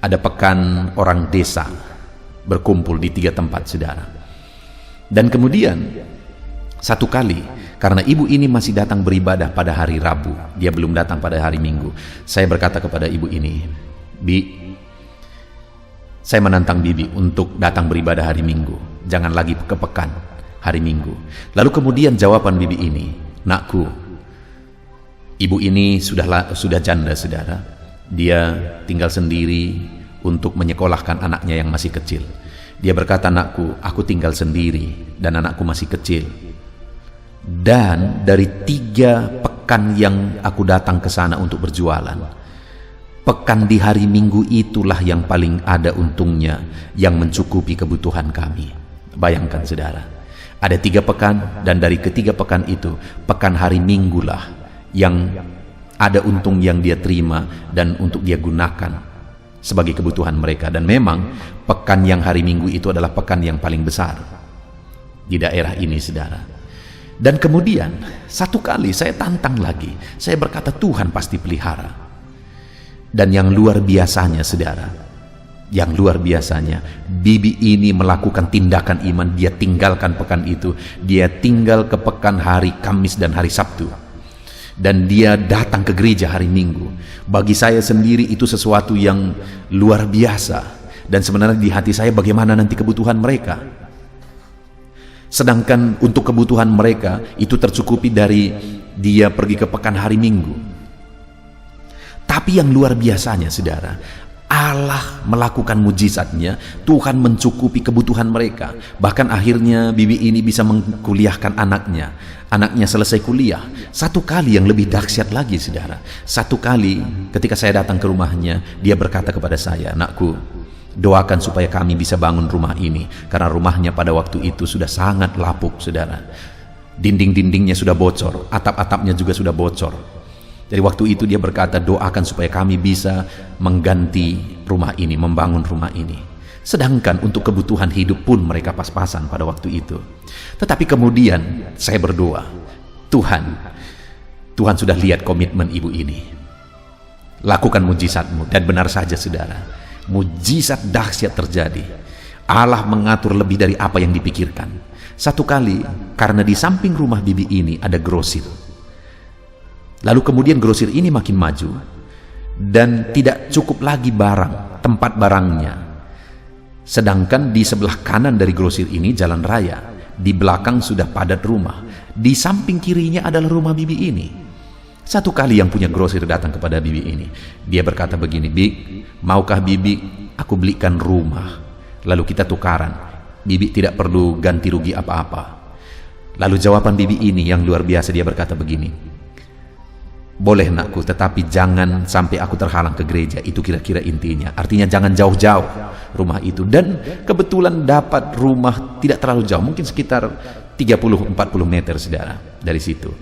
Ada pekan orang desa berkumpul di 3 tempat, saudara. Dan kemudian satu kali, karena ibu ini masih datang beribadah pada hari Rabu, dia belum datang pada hari Minggu, saya berkata kepada ibu ini, "Bi, saya menantang bibi untuk datang beribadah hari Minggu, jangan lagi ke pekan hari Minggu." Lalu kemudian jawaban bibi ini, "Nakku," ibu ini sudah janda, saudara. Dia tinggal sendiri untuk menyekolahkan anaknya yang masih kecil. Dia berkata, "Anakku, aku tinggal sendiri dan anakku masih kecil. Dan dari 3 pekan yang aku datang ke sana untuk berjualan, pekan di hari Minggu itulah yang paling ada untungnya, yang mencukupi kebutuhan kami." Bayangkan, saudara, ada 3 pekan, dan dari ketiga pekan itu, pekan hari Minggu lah yang ada untung yang dia terima dan untuk dia gunakan sebagai kebutuhan mereka. Dan memang pekan yang hari Minggu itu adalah pekan yang paling besar di daerah ini, saudara. Dan kemudian satu kali saya tantang lagi, saya berkata, Tuhan pasti pelihara. Dan yang luar biasanya, saudara, yang luar biasanya, bibi ini melakukan tindakan iman. Dia tinggalkan pekan itu, dia tinggal ke pekan hari Kamis dan hari Sabtu, dan dia datang ke gereja hari Minggu. Bagi saya sendiri itu sesuatu yang luar biasa. Dan sebenarnya di hati saya, bagaimana nanti kebutuhan mereka? Sedangkan untuk kebutuhan mereka itu tercukupi dari dia pergi ke pekan hari Minggu. Tapi yang luar biasanya, saudara, Allah melakukan mujizatnya. Tuhan mencukupi kebutuhan mereka. Bahkan akhirnya bibi ini bisa mengkuliahkan anaknya. Anaknya selesai kuliah. Satu kali yang lebih dahsyat lagi, saudara. Satu kali ketika saya datang ke rumahnya, dia berkata kepada saya, "Nakku, doakan supaya kami bisa bangun rumah ini." Karena rumahnya pada waktu itu sudah sangat lapuk, saudara. Dinding-dindingnya sudah bocor, atap-atapnya juga sudah bocor. Jadi waktu itu dia berkata, "Doakan supaya kami bisa mengganti rumah ini, membangun rumah ini." Sedangkan untuk kebutuhan hidup pun mereka pas-pasan pada waktu itu. Tetapi kemudian saya berdoa, Tuhan sudah lihat komitmen ibu ini. Lakukan mujizatmu. Dan benar saja, saudara, mujizat dahsyat terjadi. Allah mengatur lebih dari apa yang dipikirkan. Satu kali, karena di samping rumah bibi ini ada grosir. Lalu kemudian grosir ini makin maju, dan tidak cukup lagi tempat barangnya. Sedangkan di sebelah kanan dari grosir ini jalan raya, di belakang sudah padat rumah, di samping kirinya adalah rumah bibi ini. Satu kali yang punya grosir datang kepada bibi ini, dia berkata begini, "Bi, maukah bibi aku belikan rumah, lalu kita tukaran, bibi tidak perlu ganti rugi apa-apa." Lalu jawaban bibi ini yang luar biasa, dia berkata begini, "Boleh, nakku, tetapi jangan sampai aku terhalang ke gereja." Itu kira-kira intinya. Artinya jangan jauh-jauh rumah itu. Dan kebetulan dapat rumah tidak terlalu jauh, mungkin sekitar 30-40 meter, saudara, dari situ.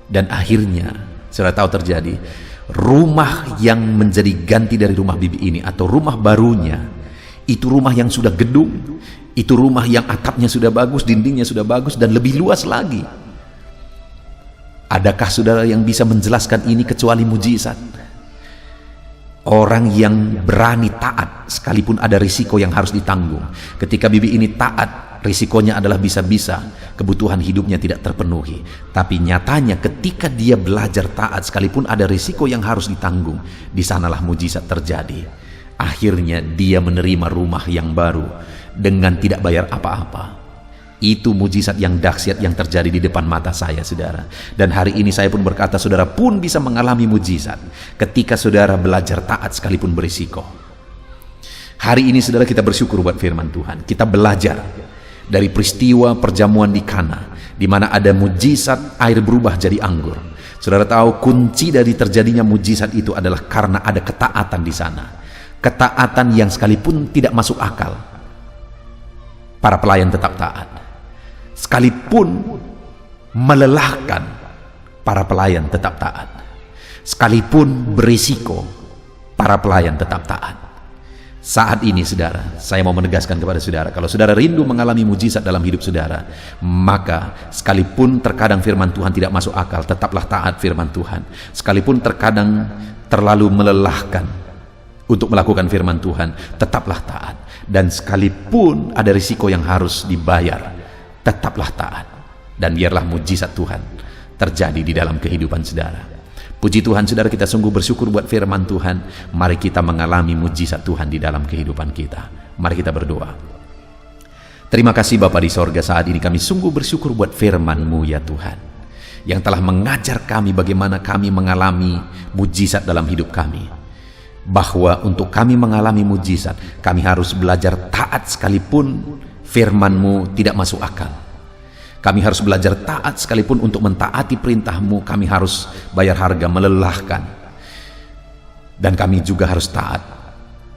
Dan akhirnya, saudara tahu terjadi, rumah yang menjadi ganti dari rumah bibi ini, atau rumah barunya, Itu rumah yang sudah gedung, itu rumah yang atapnya sudah bagus, dindingnya sudah bagus, dan lebih luas lagi. Adakah saudara yang bisa menjelaskan ini kecuali mujizat? Orang yang berani taat sekalipun ada risiko yang harus ditanggung. Ketika bibi ini taat, risikonya adalah bisa-bisa kebutuhan hidupnya tidak terpenuhi. Tapi nyatanya ketika dia belajar taat sekalipun ada risiko yang harus ditanggung, di sanalah mujizat terjadi. Akhirnya dia menerima rumah yang baru dengan tidak bayar apa-apa. Itu mujizat yang dahsyat yang terjadi di depan mata saya, saudara. Dan hari ini saya pun berkata, saudara pun bisa mengalami mujizat ketika saudara belajar taat sekalipun berisiko. Hari ini saudara kita bersyukur buat firman Tuhan. Kita belajar dari peristiwa perjamuan di Kana, di mana ada mujizat air berubah jadi anggur. Saudara tahu kunci dari terjadinya mujizat itu adalah karena ada ketaatan di sana. Ketaatan yang sekalipun tidak masuk akal, para pelayan tetap taat. Sekalipun melelahkan, para pelayan tetap taat. Sekalipun berisiko, para pelayan tetap taat. Saat ini saudara, saya mau menegaskan kepada saudara, kalau saudara rindu mengalami mujizat dalam hidup saudara, maka sekalipun terkadang firman Tuhan tidak masuk akal, tetaplah taat firman Tuhan. Sekalipun terkadang terlalu melelahkan untuk melakukan firman Tuhan, tetaplah taat. Dan sekalipun ada risiko yang harus dibayar, tetaplah taat. Dan biarlah mujizat Tuhan terjadi di dalam kehidupan saudara. Puji Tuhan saudara, kita sungguh bersyukur buat firman Tuhan. Mari kita mengalami mujizat Tuhan di dalam kehidupan kita. Mari kita berdoa. Terima kasih Bapa di sorga, saat ini kami sungguh bersyukur buat firman-Mu ya Tuhan, yang telah mengajar kami bagaimana kami mengalami mujizat dalam hidup kami. Bahwa untuk kami mengalami mujizat, kami harus belajar taat sekalipun firman-Mu tidak masuk akal. Kami harus belajar taat sekalipun untuk mentaati perintah-Mu kami harus bayar harga, melelahkan. Dan kami juga harus taat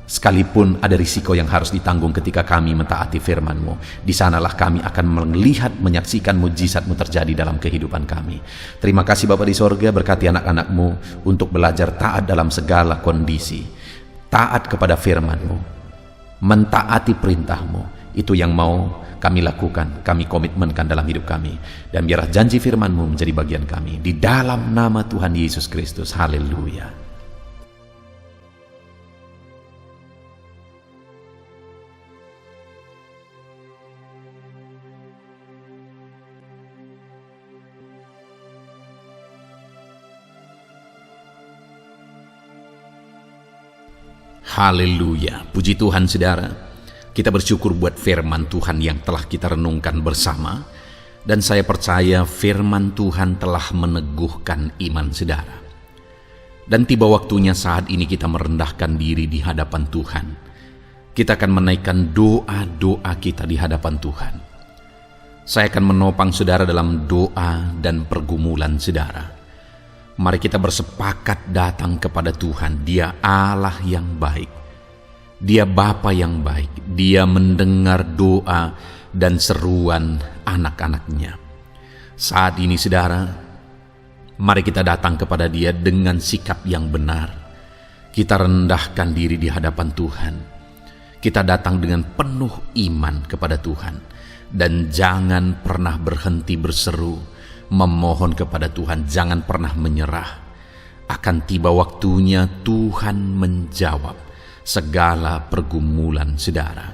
sekalipun ada risiko yang harus ditanggung ketika kami mentaati firman-Mu. Di sanalah kami akan melihat, menyaksikan mujizat-Mu terjadi dalam kehidupan kami. Terima kasih Bapa di sorga, berkati anak-anak-Mu untuk belajar taat dalam segala kondisi. Taat kepada firman-Mu, mentaati perintah-Mu. Itu yang mau kami lakukan, kami komitmenkan dalam hidup kami. Dan biarlah janji firman-Mu menjadi bagian kami. Di dalam nama Tuhan Yesus Kristus, haleluya. Haleluya, puji Tuhan saudara. Kita bersyukur buat firman Tuhan yang telah kita renungkan bersama. Dan saya percaya firman Tuhan telah meneguhkan iman saudara. Dan tiba waktunya saat ini kita merendahkan diri di hadapan Tuhan. Kita akan menaikkan doa-doa kita di hadapan Tuhan. Saya akan menopang saudara dalam doa dan pergumulan saudara. Mari kita bersepakat datang kepada Tuhan. Dia Allah yang baik. Dia Bapa yang baik. Dia mendengar doa dan seruan anak-anaknya. Saat ini saudara, mari kita datang kepada Dia dengan sikap yang benar. Kita rendahkan diri di hadapan Tuhan. Kita datang dengan penuh iman kepada Tuhan. Dan jangan pernah berhenti berseru, memohon kepada Tuhan. Jangan pernah menyerah. Akan tiba waktunya Tuhan menjawab segala pergumulan saudara.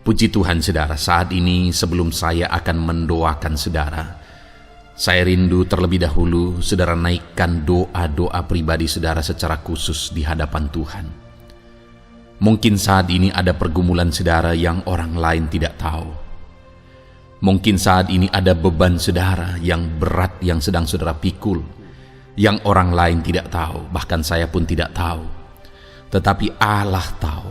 Puji Tuhan saudara, saat ini sebelum saya akan mendoakan saudara, saya rindu terlebih dahulu saudara naikkan doa-doa pribadi saudara secara khusus di hadapan Tuhan. Mungkin saat ini ada pergumulan saudara yang orang lain tidak tahu. Mungkin saat ini ada beban saudara yang berat yang sedang saudara pikul, yang orang lain tidak tahu, bahkan saya pun tidak tahu. Tetapi Allah tahu.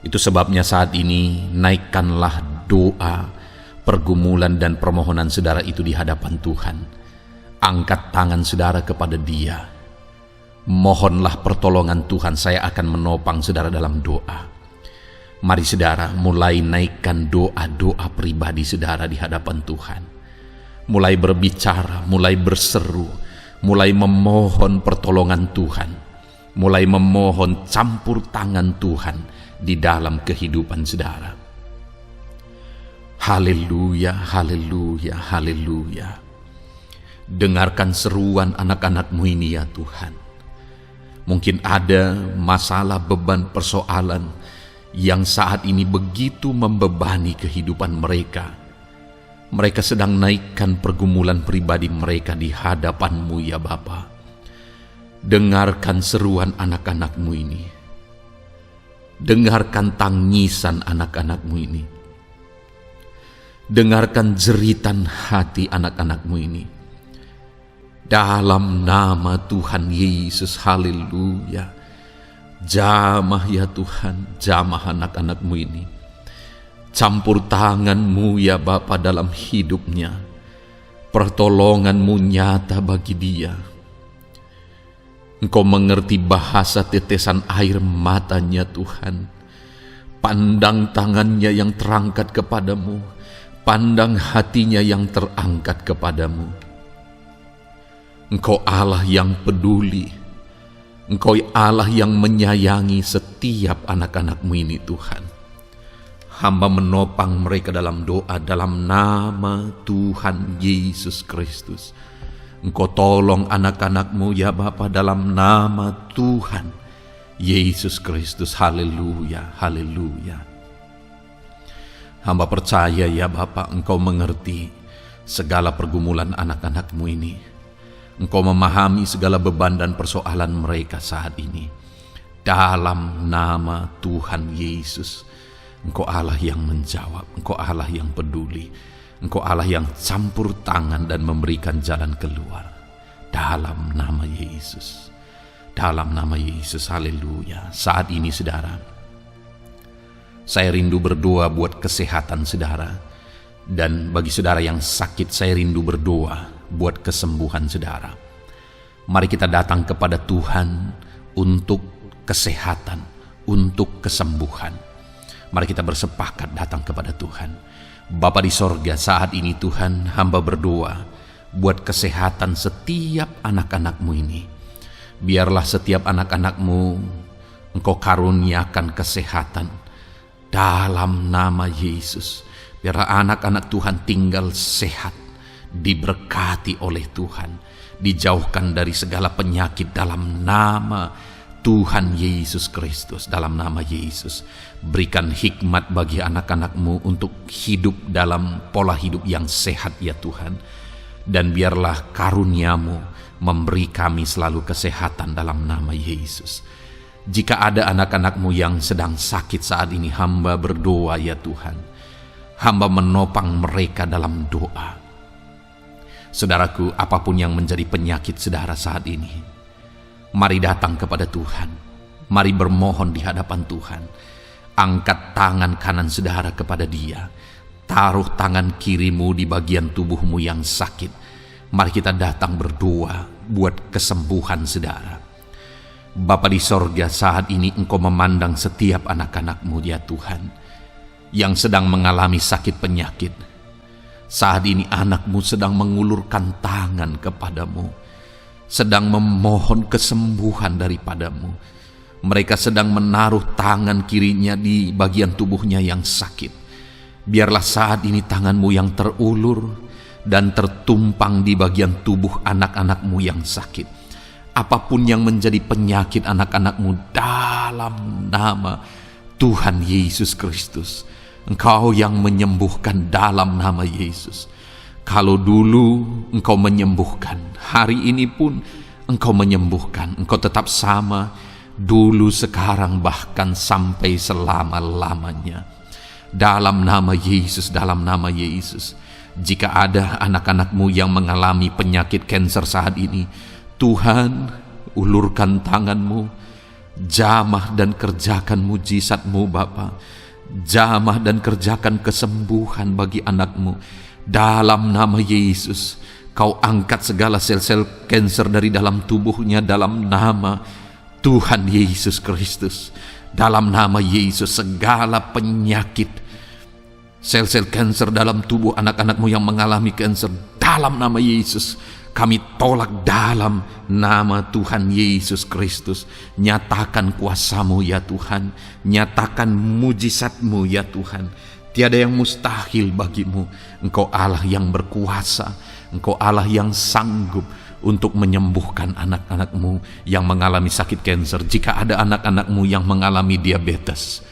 Itu sebabnya saat ini naikkanlah doa, pergumulan dan permohonan saudara itu di hadapan Tuhan. Angkat tangan saudara kepada Dia. Mohonlah pertolongan Tuhan, saya akan menopang saudara dalam doa. Mari saudara mulai naikkan doa-doa pribadi saudara di hadapan Tuhan. Mulai berbicara, mulai berseru, mulai memohon pertolongan Tuhan. Mulai memohon campur tangan Tuhan di dalam kehidupan saudara. Haleluya, haleluya, haleluya. Dengarkan seruan anak-anak-Mu ini ya Tuhan. Mungkin ada masalah, beban, persoalan yang saat ini begitu membebani kehidupan mereka. Mereka sedang naikkan pergumulan pribadi mereka di hadapan-Mu ya Bapa. Dengarkan seruan anak-anak-Mu ini. Dengarkan tangisan anak-anak-Mu ini. Dengarkan jeritan hati anak-anak-Mu ini. Dalam nama Tuhan Yesus, haleluya. Jamah ya Tuhan, jamah anak-anak-Mu ini. Campur tangan-Mu ya Bapa dalam hidupnya. Pertolongan-Mu nyata bagi dia. Engkau mengerti bahasa tetesan air matanya Tuhan. Pandang tangannya yang terangkat kepadamu. Pandang hatinya yang terangkat kepadamu. Engkau Allah yang peduli. Engkau Allah yang menyayangi setiap anak-anak-Mu ini Tuhan. Hamba menopang mereka dalam doa dalam nama Tuhan Yesus Kristus. Engkau tolong anak-anak-Mu ya Bapa dalam nama Tuhan Yesus Kristus. Haleluya, haleluya. Hamba percaya ya Bapa, Engkau mengerti segala pergumulan anak-anak-Mu ini. Engkau memahami segala beban dan persoalan mereka saat ini. Dalam nama Tuhan Yesus, Engkau Allah yang menjawab, Engkau Allah yang peduli, Engkau Allah yang campur tangan dan memberikan jalan keluar. Dalam nama Yesus, dalam nama Yesus, haleluya. Saat ini saudara, saya rindu berdoa buat kesehatan saudara. Dan bagi saudara yang sakit, saya rindu berdoa buat kesembuhan saudara. Mari kita datang kepada Tuhan untuk kesehatan, untuk kesembuhan. Mari kita bersepakat datang kepada Tuhan. Bapa di sorga, saat ini Tuhan, hamba berdoa buat kesehatan setiap anak-anak-Mu ini. Biarlah setiap anak-anak-Mu Engkau karuniakan kesehatan dalam nama Yesus. Biarlah anak-anak Tuhan tinggal sehat, diberkati oleh Tuhan, dijauhkan dari segala penyakit dalam nama Tuhan Yesus Kristus. Dalam nama Yesus, berikan hikmat bagi anak-anak-Mu untuk hidup dalam pola hidup yang sehat ya Tuhan. Dan biarlah karunia-Mu memberi kami selalu kesehatan dalam nama Yesus. Jika ada anak-anak-Mu yang sedang sakit saat ini, hamba berdoa ya Tuhan. Hamba menopang mereka dalam doa. Saudaraku, apapun yang menjadi penyakit saudara saat ini, mari datang kepada Tuhan. Mari bermohon di hadapan Tuhan. Angkat tangan kanan saudara kepada Dia. Taruh tangan kirimu di bagian tubuhmu yang sakit. Mari kita datang berdoa buat kesembuhan saudara. Bapa di sorga, saat ini Engkau memandang setiap anak-anak-Mu ya Tuhan, yang sedang mengalami sakit penyakit. Saat ini anak-Mu sedang mengulurkan tangan kepadamu, sedang memohon kesembuhan daripadamu. Mereka sedang menaruh tangan kirinya di bagian tubuhnya yang sakit. Biarlah saat ini tangan-Mu yang terulur dan tertumpang di bagian tubuh anak-anak-Mu yang sakit. Apapun yang menjadi penyakit anak-anak-Mu, dalam nama Tuhan Yesus Kristus, Engkau yang menyembuhkan dalam nama Yesus. Kalau dulu Engkau menyembuhkan, hari ini pun Engkau menyembuhkan. Engkau tetap sama, dulu, sekarang, bahkan sampai selama-lamanya. Dalam nama Yesus, dalam nama Yesus. Jika ada anak-anak-Mu yang mengalami penyakit kanker saat ini, Tuhan, ulurkan tangan-Mu, jamah dan kerjakan mujizat-Mu Bapa. Jamah dan kerjakan kesembuhan bagi anak-Mu. Dalam nama Yesus, Kau angkat segala sel-sel kanker dari dalam tubuhnya dalam nama Tuhan Yesus Kristus. Dalam nama Yesus, segala penyakit, sel-sel kanker dalam tubuh anak-anak-Mu yang mengalami kanker, dalam nama Yesus. Kami tolak dalam nama Tuhan Yesus Kristus. Nyatakan kuasa-Mu ya Tuhan. Nyatakan mujizat-Mu ya Tuhan. Tiada yang mustahil bagi-Mu. Engkau Allah yang berkuasa. Engkau Allah yang sanggup untuk menyembuhkan anak-anak-Mu yang mengalami sakit kanker. Jika ada anak-anak-Mu yang mengalami diabetes,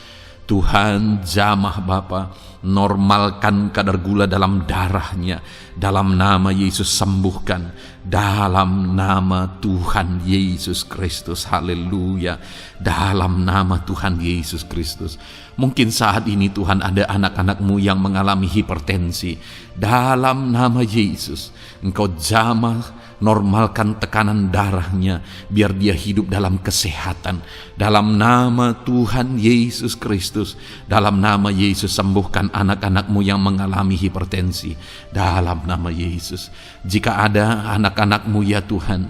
Tuhan jamah Bapa, normalkan kadar gula dalam darahnya. Dalam nama Yesus sembuhkan. Dalam nama Tuhan Yesus Kristus. Haleluya. Dalam nama Tuhan Yesus Kristus. Mungkin saat ini Tuhan ada anak-anak-Mu yang mengalami hipertensi. Dalam nama Yesus, Engkau jamah, normalkan tekanan darahnya, biar dia hidup dalam kesehatan. Dalam nama Tuhan Yesus Kristus. Dalam nama Yesus sembuhkan anak-anak-Mu yang mengalami hipertensi. Dalam nama Yesus. Jika ada anak-anak-Mu ya Tuhan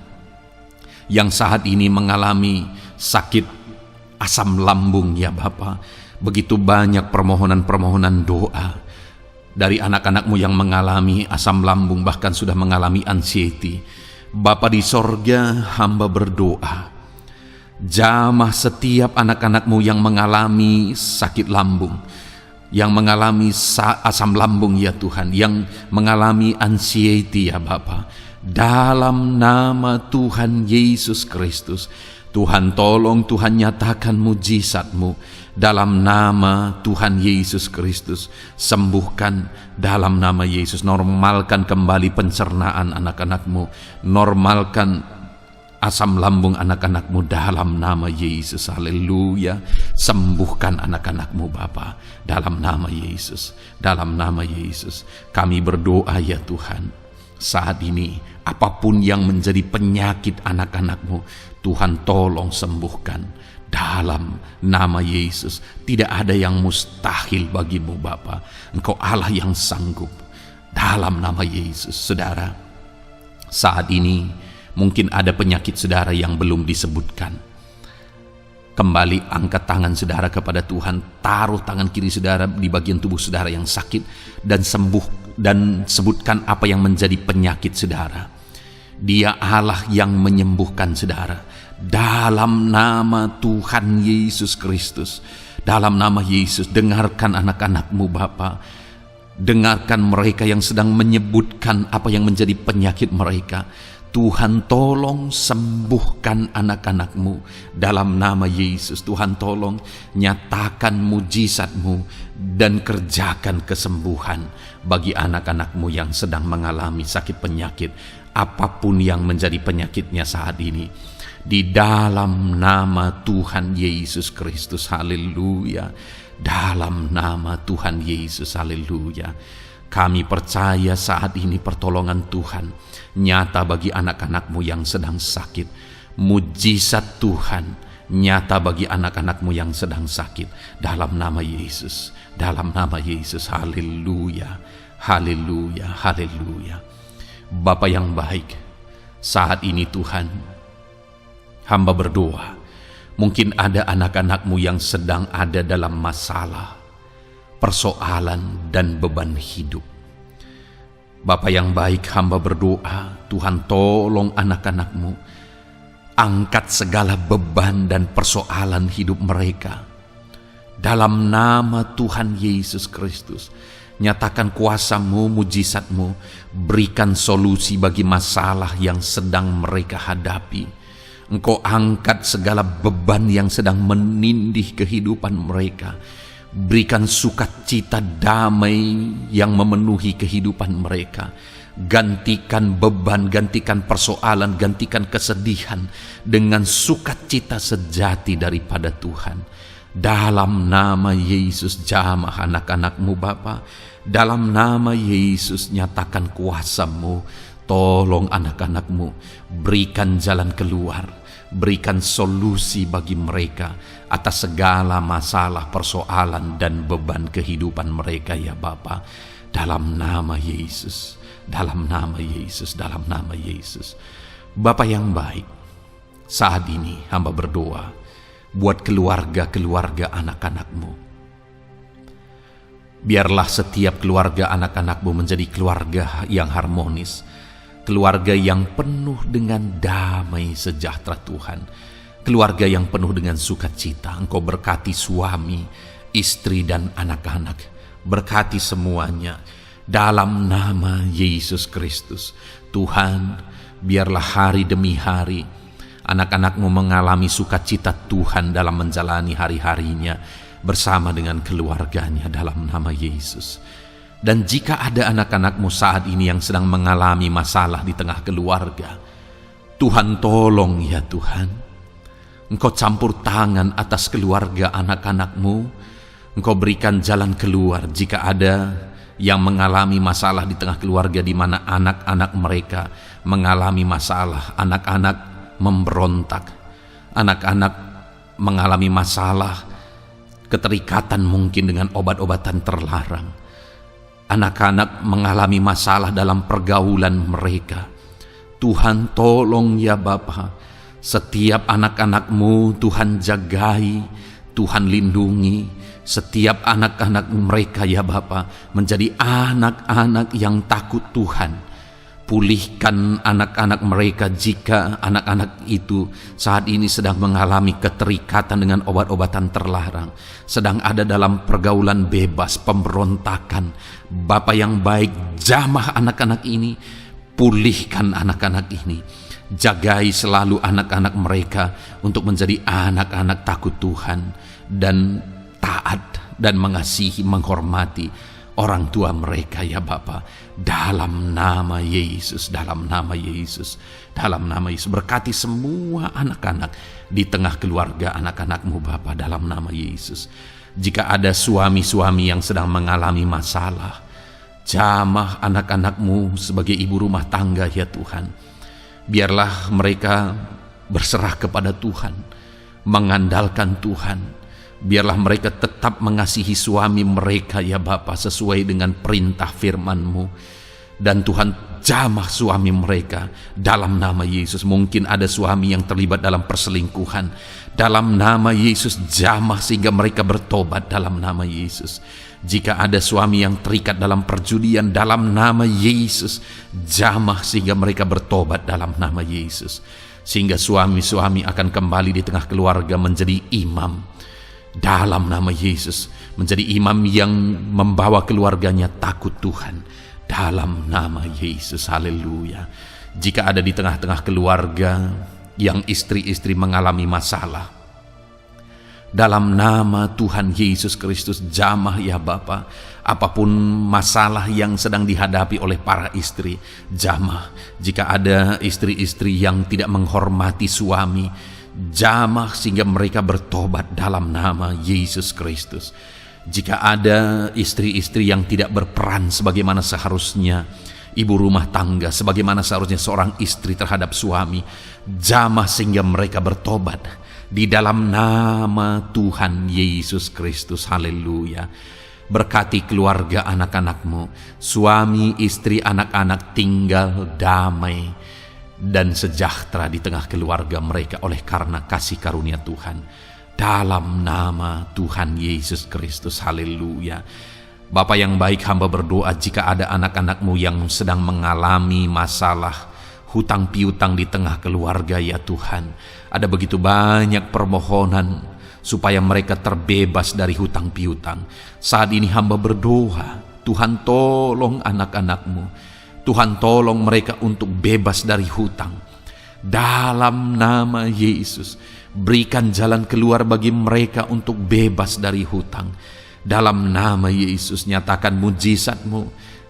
yang saat ini mengalami sakit asam lambung ya Bapa, begitu banyak permohonan-permohonan doa dari anak-anak-Mu yang mengalami asam lambung, bahkan sudah mengalami anxiety. Bapa di sorga, hamba berdoa, jamah setiap anak-anak-Mu yang mengalami sakit lambung, yang mengalami asam lambung ya Tuhan, yang mengalami anxiety ya Bapa. Dalam nama Tuhan Yesus Kristus, Tuhan tolong, Tuhan nyatakan mujizat-Mu. Dalam nama Tuhan Yesus Kristus, sembuhkan dalam nama Yesus. Normalkan kembali pencernaan anak-anak-Mu. Normalkan asam lambung anak-anak-Mu dalam nama Yesus. Haleluya. Sembuhkan anak-anak-Mu Bapa dalam nama Yesus. Dalam nama Yesus kami berdoa ya Tuhan. Saat ini apapun yang menjadi penyakit anak-anak-Mu, Tuhan tolong sembuhkan. Dalam nama Yesus, tidak ada yang mustahil bagi-Mu Bapa. Engkau Allah yang sanggup. Dalam nama Yesus. Saudara, saat ini mungkin ada penyakit saudara yang belum disebutkan. Kembali angkat tangan saudara kepada Tuhan. Taruh tangan kiri saudara di bagian tubuh saudara yang sakit, dan sembuh, dan sebutkan apa yang menjadi penyakit saudara. Dia Allah yang menyembuhkan saudara. Dalam nama Tuhan Yesus Kristus. Dalam nama Yesus, dengarkan anak-anak-Mu Bapa. Dengarkan mereka yang sedang menyebutkan apa yang menjadi penyakit mereka. Tuhan tolong sembuhkan anak-anak-Mu dalam nama Yesus. Tuhan tolong nyatakan mujizat-Mu dan kerjakan kesembuhan bagi anak-anak-Mu yang sedang mengalami sakit penyakit, apapun yang menjadi penyakitnya saat ini. Di dalam nama Tuhan Yesus Kristus. Haleluya. Dalam nama Tuhan Yesus. Haleluya. Kami percaya saat ini pertolongan Tuhan nyata bagi anak-anak-Mu yang sedang sakit. Mujizat Tuhan nyata bagi anak-anak-Mu yang sedang sakit. Dalam nama Yesus. Dalam nama Yesus. Haleluya. Haleluya. Haleluya. Bapa yang baik, saat ini Tuhan, hamba berdoa, mungkin ada anak-anak-Mu yang sedang ada dalam masalah, persoalan, dan beban hidup. Bapa yang baik, hamba berdoa, Tuhan tolong anak-anak-Mu, angkat segala beban dan persoalan hidup mereka. Dalam nama Tuhan Yesus Kristus, nyatakan kuasa-Mu, mujizat-Mu, berikan solusi bagi masalah yang sedang mereka hadapi. Engkau angkat segala beban yang sedang menindih kehidupan mereka. Berikan sukacita damai yang memenuhi kehidupan mereka. Gantikan beban, gantikan persoalan, gantikan kesedihan dengan sukacita sejati daripada Tuhan. Dalam nama Yesus, jamah anak-anak-Mu Bapa. Dalam nama Yesus, nyatakan kuasa-Mu. Tolong anak-anak-Mu, berikan jalan keluar, berikan solusi bagi mereka atas segala masalah, persoalan, dan beban kehidupan mereka ya Bapa. Dalam nama Yesus, dalam nama Yesus, dalam nama Yesus. Bapa yang baik, saat ini hamba berdoa buat keluarga-keluarga anak-anak-Mu. Biarlah setiap keluarga anak-anak-Mu menjadi keluarga yang harmonis, keluarga yang penuh dengan damai sejahtera Tuhan, keluarga yang penuh dengan sukacita. Engkau berkati suami, istri, dan anak-anak. Berkati semuanya dalam nama Yesus Kristus. Tuhan, biarlah hari demi hari anak-anak-Mu mengalami sukacita Tuhan dalam menjalani hari-harinya bersama dengan keluarganya dalam nama Yesus. Dan jika ada anak-anak-Mu saat ini yang sedang mengalami masalah di tengah keluarga, Tuhan tolong ya Tuhan. Engkau campur tangan atas keluarga anak-anak-Mu. Engkau berikan jalan keluar jika ada yang mengalami masalah di tengah keluarga di mana anak-anak mereka mengalami masalah, anak-anak memberontak, anak-anak mengalami masalah keterikatan mungkin dengan obat-obatan terlarang, anak-anak mengalami masalah dalam pergaulan mereka. Tuhan tolong ya Bapa, setiap anak-anak-Mu Tuhan jagai, Tuhan lindungi. Setiap anak-anak mereka ya Bapa menjadi anak-anak yang takut Tuhan. Pulihkan anak-anak mereka jika anak-anak itu saat ini sedang mengalami keterikatan dengan obat-obatan terlarang, sedang ada dalam pergaulan bebas, pemberontakan. Bapa yang baik, jamah anak-anak ini, pulihkan anak-anak ini. Jagai selalu anak-anak mereka untuk menjadi anak-anak takut Tuhan dan taat dan mengasihi, menghormati orang tua mereka ya Bapa, dalam nama Yesus, dalam nama Yesus, dalam nama Yesus. Berkati semua anak-anak di tengah keluarga anak-anak-Mu Bapa, dalam nama Yesus. Jika ada suami-suami yang sedang mengalami masalah, jamah anak-anak-Mu sebagai ibu rumah tangga ya Tuhan. Biarlah mereka berserah kepada Tuhan, mengandalkan Tuhan. Biarlah mereka tetap mengasihi suami mereka ya Bapa sesuai dengan perintah firman-Mu. Dan Tuhan jamah suami mereka dalam nama Yesus. Mungkin ada suami yang terlibat dalam perselingkuhan, dalam nama Yesus jamah sehingga mereka bertobat dalam nama Yesus. Jika ada suami yang terikat dalam perjudian, dalam nama Yesus jamah sehingga mereka bertobat dalam nama Yesus. Sehingga suami-suami akan kembali di tengah keluarga menjadi imam dalam nama Yesus, menjadi imam yang membawa keluarganya takut Tuhan dalam nama Yesus. Haleluya. Jika ada di tengah-tengah keluarga yang istri-istri mengalami masalah, dalam nama Tuhan Yesus Kristus jamah ya Bapa, apapun masalah yang sedang dihadapi oleh para istri, jamah. Jika ada istri-istri yang tidak menghormati suami, jamah sehingga mereka bertobat dalam nama Yesus Kristus. Jika ada istri-istri yang tidak berperan sebagaimana seharusnya ibu rumah tangga, sebagaimana seharusnya seorang istri terhadap suami, jamah sehingga mereka bertobat di dalam nama Tuhan Yesus Kristus. Haleluya. Berkati keluarga anak-anak-Mu, suami, istri, anak-anak tinggal damai dan sejahtera di tengah keluarga mereka oleh karena kasih karunia Tuhan dalam nama Tuhan Yesus Kristus. Haleluya. Bapa yang baik, hamba berdoa jika ada anak-anak-Mu yang sedang mengalami masalah hutang piutang di tengah keluarga ya Tuhan, ada begitu banyak permohonan supaya mereka terbebas dari hutang piutang. Saat ini hamba berdoa, Tuhan tolong anak-anak-Mu, Tuhan tolong mereka untuk bebas dari hutang. Dalam nama Yesus, berikan jalan keluar bagi mereka untuk bebas dari hutang. Dalam nama Yesus, nyatakan mujizat-Mu,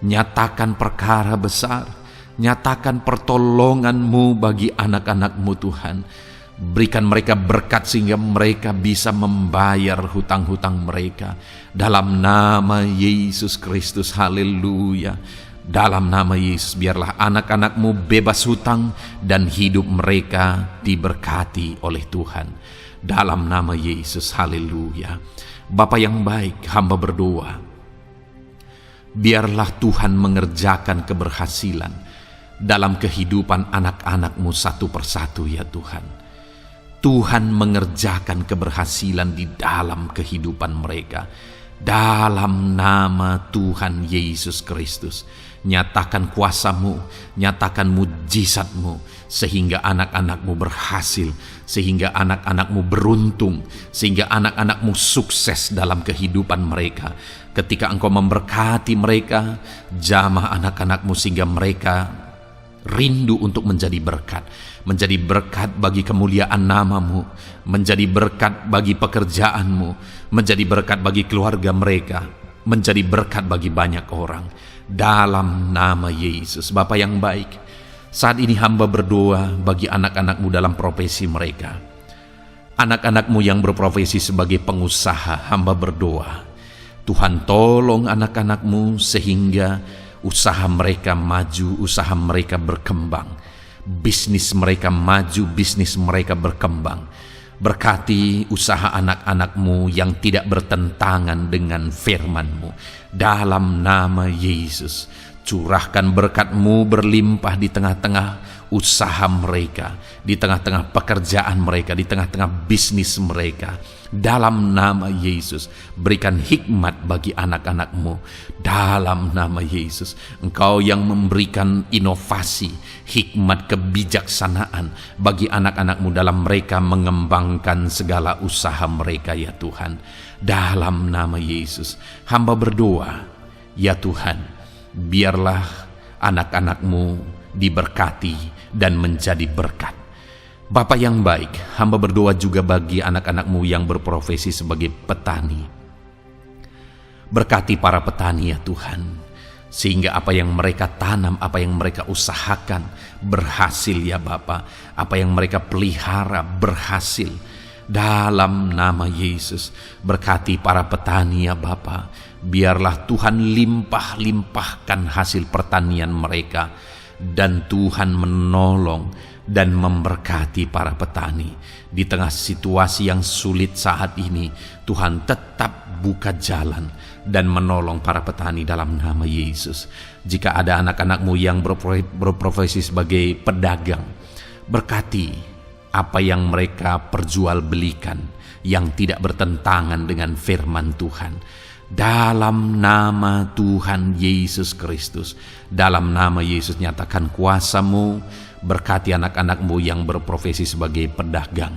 nyatakan perkara besar, nyatakan pertolongan-Mu bagi anak-anak-Mu Tuhan. Berikan mereka berkat sehingga mereka bisa membayar hutang-hutang mereka. Dalam nama Yesus Kristus, haleluya. Dalam nama Yesus, biarlah anak-anak-Mu bebas hutang dan hidup mereka diberkati oleh Tuhan. Dalam nama Yesus, haleluya. Bapa yang baik, hamba berdoa, biarlah Tuhan mengerjakan keberhasilan dalam kehidupan anak-anak-Mu satu persatu ya Tuhan. Tuhan mengerjakan keberhasilan di dalam kehidupan mereka, Dalam nama Tuhan Yesus Kristus, nyatakan kuasa-Mu, nyatakan mujizat-Mu, sehingga anak-anak-Mu berhasil, sehingga anak-anak-Mu beruntung, sehingga anak-anak-Mu sukses dalam kehidupan mereka. Ketika Engkau memberkati mereka, jamah anak-anak-Mu sehingga mereka rindu untuk menjadi berkat bagi kemuliaan nama-Mu, menjadi berkat bagi pekerjaan-Mu, menjadi berkat bagi keluarga mereka, menjadi berkat bagi banyak orang. Dalam nama Yesus. Bapa yang baik, saat ini hamba berdoa bagi anak-anak-Mu dalam profesi mereka. Anak-anak-Mu yang berprofesi sebagai pengusaha, hamba berdoa, Tuhan tolong anak-anak-Mu sehingga usaha mereka maju, usaha mereka berkembang, bisnis mereka maju, bisnis mereka berkembang. Berkati usaha anak-anak-Mu yang tidak bertentangan dengan firman-Mu. Dalam nama Yesus, curahkan berkat-Mu berlimpah di tengah-tengah usaha mereka, di tengah-tengah pekerjaan mereka, di tengah-tengah bisnis mereka. Dalam nama Yesus, berikan hikmat bagi anak-anak-Mu. Dalam nama Yesus, Engkau yang memberikan inovasi, hikmat, kebijaksanaan bagi anak-anak-Mu dalam mereka mengembangkan segala usaha mereka, ya Tuhan. Dalam nama Yesus, hamba berdoa, ya Tuhan, biarlah anak-anak-Mu diberkati dan menjadi berkat. Bapa yang baik, hamba berdoa juga bagi anak-anak-Mu yang berprofesi sebagai petani. Berkati para petani, ya Tuhan, sehingga apa yang mereka tanam, apa yang mereka usahakan berhasil, ya Bapa. Apa yang mereka pelihara berhasil. Dalam nama Yesus, berkati para petani, ya Bapa. Biarlah Tuhan limpah-limpahkan hasil pertanian mereka, dan Tuhan menolong dan memberkati para petani. Di tengah situasi yang sulit saat ini, Tuhan tetap buka jalan dan menolong para petani dalam nama Yesus. Jika ada anak-anak-Mu yang berprofesi sebagai pedagang, berkati apa yang mereka perjualbelikan yang tidak bertentangan dengan firman Tuhan. Dalam nama Tuhan Yesus Kristus, dalam nama Yesus, nyatakan kuasa-Mu, berkati anak-anak-Mu yang berprofesi sebagai pedagang.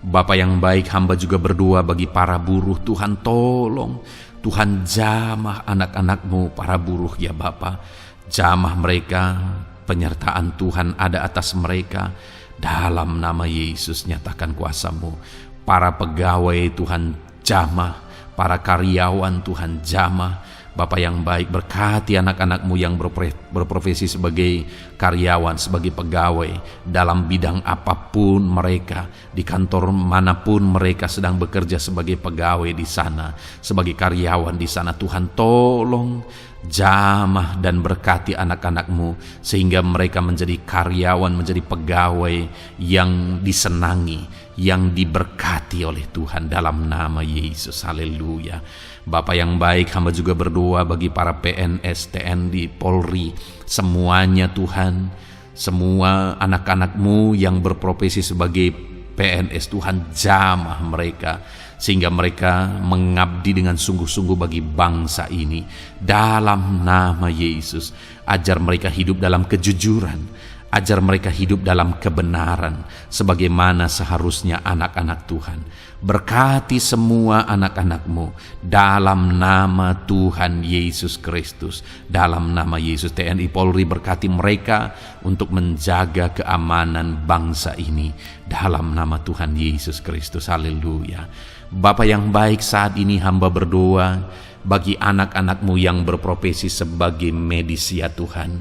Bapa yang baik, hamba juga berdoa bagi para buruh. Tuhan tolong, Tuhan jamah anak-anak-Mu para buruh, ya Bapa. Jamah mereka, penyertaan Tuhan ada atas mereka. Dalam nama Yesus, nyatakan kuasa-Mu. Para pegawai Tuhan jamah, para karyawan Tuhan jamah. Bapa yang baik, berkati anak-anak-Mu yang berprofesi sebagai karyawan, sebagai pegawai dalam bidang apapun mereka, di kantor manapun mereka sedang bekerja sebagai pegawai di sana, sebagai karyawan di sana. Tuhan tolong jamah dan berkati anak-anak-Mu sehingga mereka menjadi karyawan, menjadi pegawai yang disenangi, yang diberkati oleh Tuhan dalam nama Yesus. Haleluya. Bapa yang baik, hamba juga berdoa bagi para PNS, TNI, Polri, semuanya Tuhan, semua anak-anak-Mu yang berprofesi sebagai PNS, Tuhan jamah mereka sehingga mereka mengabdi dengan sungguh-sungguh bagi bangsa ini. Dalam nama Yesus, ajar mereka hidup dalam kejujuran, ajar mereka hidup dalam kebenaran sebagaimana seharusnya anak-anak Tuhan. Berkati semua anak-anak-Mu dalam nama Tuhan Yesus Kristus. Dalam nama Yesus, TNI Polri berkati mereka untuk menjaga keamanan bangsa ini dalam nama Tuhan Yesus Kristus. Haleluya. Bapa yang baik, saat ini hamba berdoa bagi anak-anak-Mu yang berprofesi sebagai medis, ya Tuhan.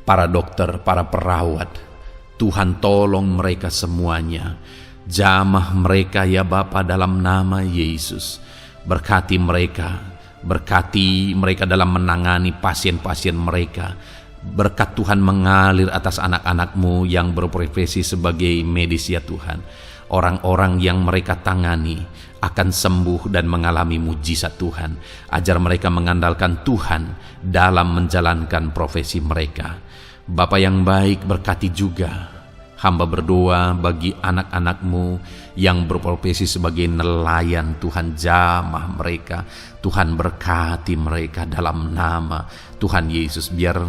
Para dokter, para perawat, Tuhan tolong mereka semuanya. Jamah mereka, ya Bapa, dalam nama Yesus. Berkati mereka dalam menangani pasien-pasien mereka. Berkat Tuhan mengalir atas anak-anak-Mu yang berprofesi sebagai medis, ya Tuhan. Orang-orang yang mereka tangani akan sembuh dan mengalami mujizat Tuhan. Ajar mereka mengandalkan Tuhan dalam menjalankan profesi mereka. Bapa yang baik, berkati juga Hamba berdoa bagi anak-anak-Mu yang berprofesi sebagai nelayan. Tuhan, jamah mereka. Tuhan, berkati mereka dalam nama Tuhan Yesus. Biar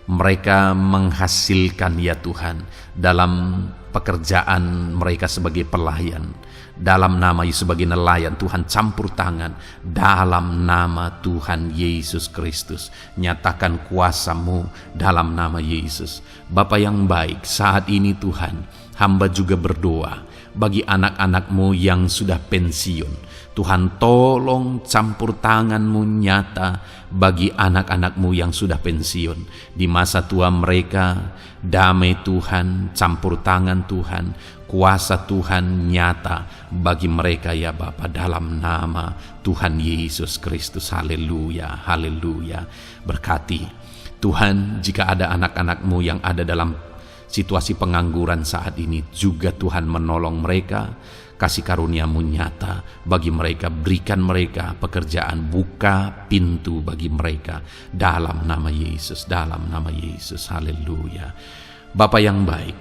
mereka menghasilkan ya Tuhan dalam pekerjaan mereka sebagai pelayan. Dalam nama Yesus sebagai nelayan, Tuhan campur tangan. Dalam nama Tuhan Yesus Kristus, nyatakan kuasa-Mu dalam nama Yesus. Bapa yang baik, saat ini Tuhan, hamba juga berdoa bagi anak-anak-Mu yang sudah pensiun. Tuhan, tolong campur tangan-Mu nyata bagi anak-anak-Mu yang sudah pensiun. Di masa tua mereka, damai Tuhan, campur tangan Tuhan, kuasa Tuhan nyata bagi mereka ya Bapa, dalam nama Tuhan Yesus Kristus. Haleluya, haleluya. Berkati Tuhan, jika ada anak-anak-Mu yang ada dalam situasi pengangguran saat ini, juga Tuhan menolong mereka. Kasih karunia-Mu nyata bagi mereka, berikan mereka pekerjaan, buka pintu bagi mereka dalam nama Yesus, dalam nama Yesus. Haleluya. Bapa yang baik,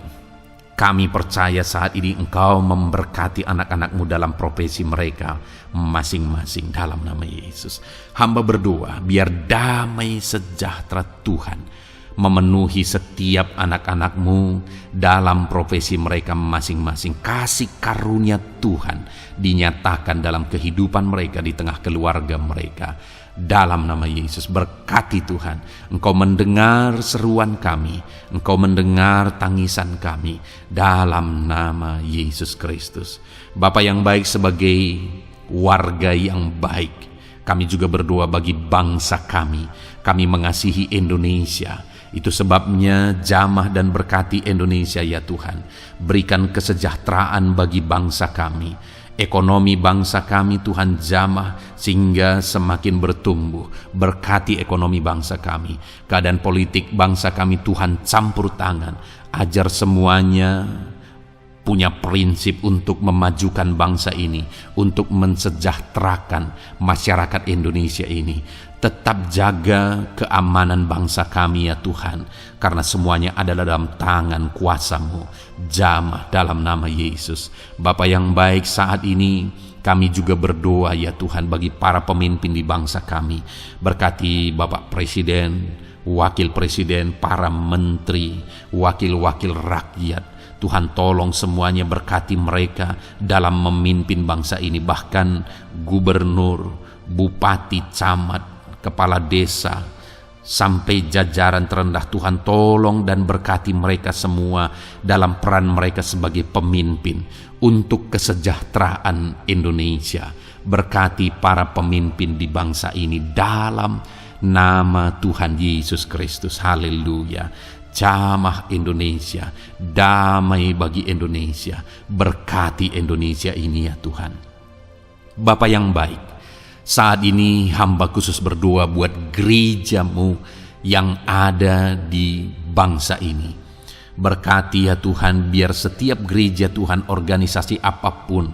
kami percaya saat ini Engkau memberkati anak-anak-Mu dalam profesi mereka masing-masing dalam nama Yesus. Hamba berdoa biar damai sejahtera Tuhan memenuhi setiap anak-anak-Mu dalam profesi mereka masing-masing. Kasih karunia Tuhan dinyatakan dalam kehidupan mereka, di tengah keluarga mereka. Dalam nama Yesus, berkati Tuhan. Engkau mendengar seruan kami, Engkau mendengar tangisan kami dalam nama Yesus Kristus. Bapa yang baik, sebagai warga yang baik, kami juga berdoa bagi bangsa kami. Kami mengasihi Indonesia. Itu sebabnya jamah dan berkati Indonesia ya Tuhan. Berikan kesejahteraan bagi bangsa kami. Ekonomi bangsa kami Tuhan jamah sehingga semakin bertumbuh. Berkati ekonomi bangsa kami. Keadaan politik bangsa kami Tuhan campur tangan. Ajar semuanya punya prinsip untuk memajukan bangsa ini, untuk mensejahterakan masyarakat Indonesia ini. Tetap jaga keamanan bangsa kami ya Tuhan, karena semuanya adalah dalam tangan kuasa-Mu. Jamah dalam nama Yesus. Bapa yang baik, saat ini kami juga berdoa ya Tuhan bagi para pemimpin di bangsa kami. Berkati Bapak Presiden, Wakil Presiden, para menteri, wakil-wakil rakyat. Tuhan, tolong semuanya, berkati mereka dalam memimpin bangsa ini. Bahkan gubernur, bupati, camat, kepala desa, sampai jajaran terendah. Tuhan, tolong dan berkati mereka semua dalam peran mereka sebagai pemimpin untuk kesejahteraan Indonesia. Berkati para pemimpin di bangsa ini dalam nama Tuhan Yesus Kristus. Haleluya. Jamah Indonesia, damai bagi Indonesia. Berkati Indonesia ini ya Tuhan. Bapa yang baik, saat ini hamba khusus berdoa buat gereja-Mu yang ada di bangsa ini. Berkati ya Tuhan, biar setiap gereja Tuhan, organisasi apapun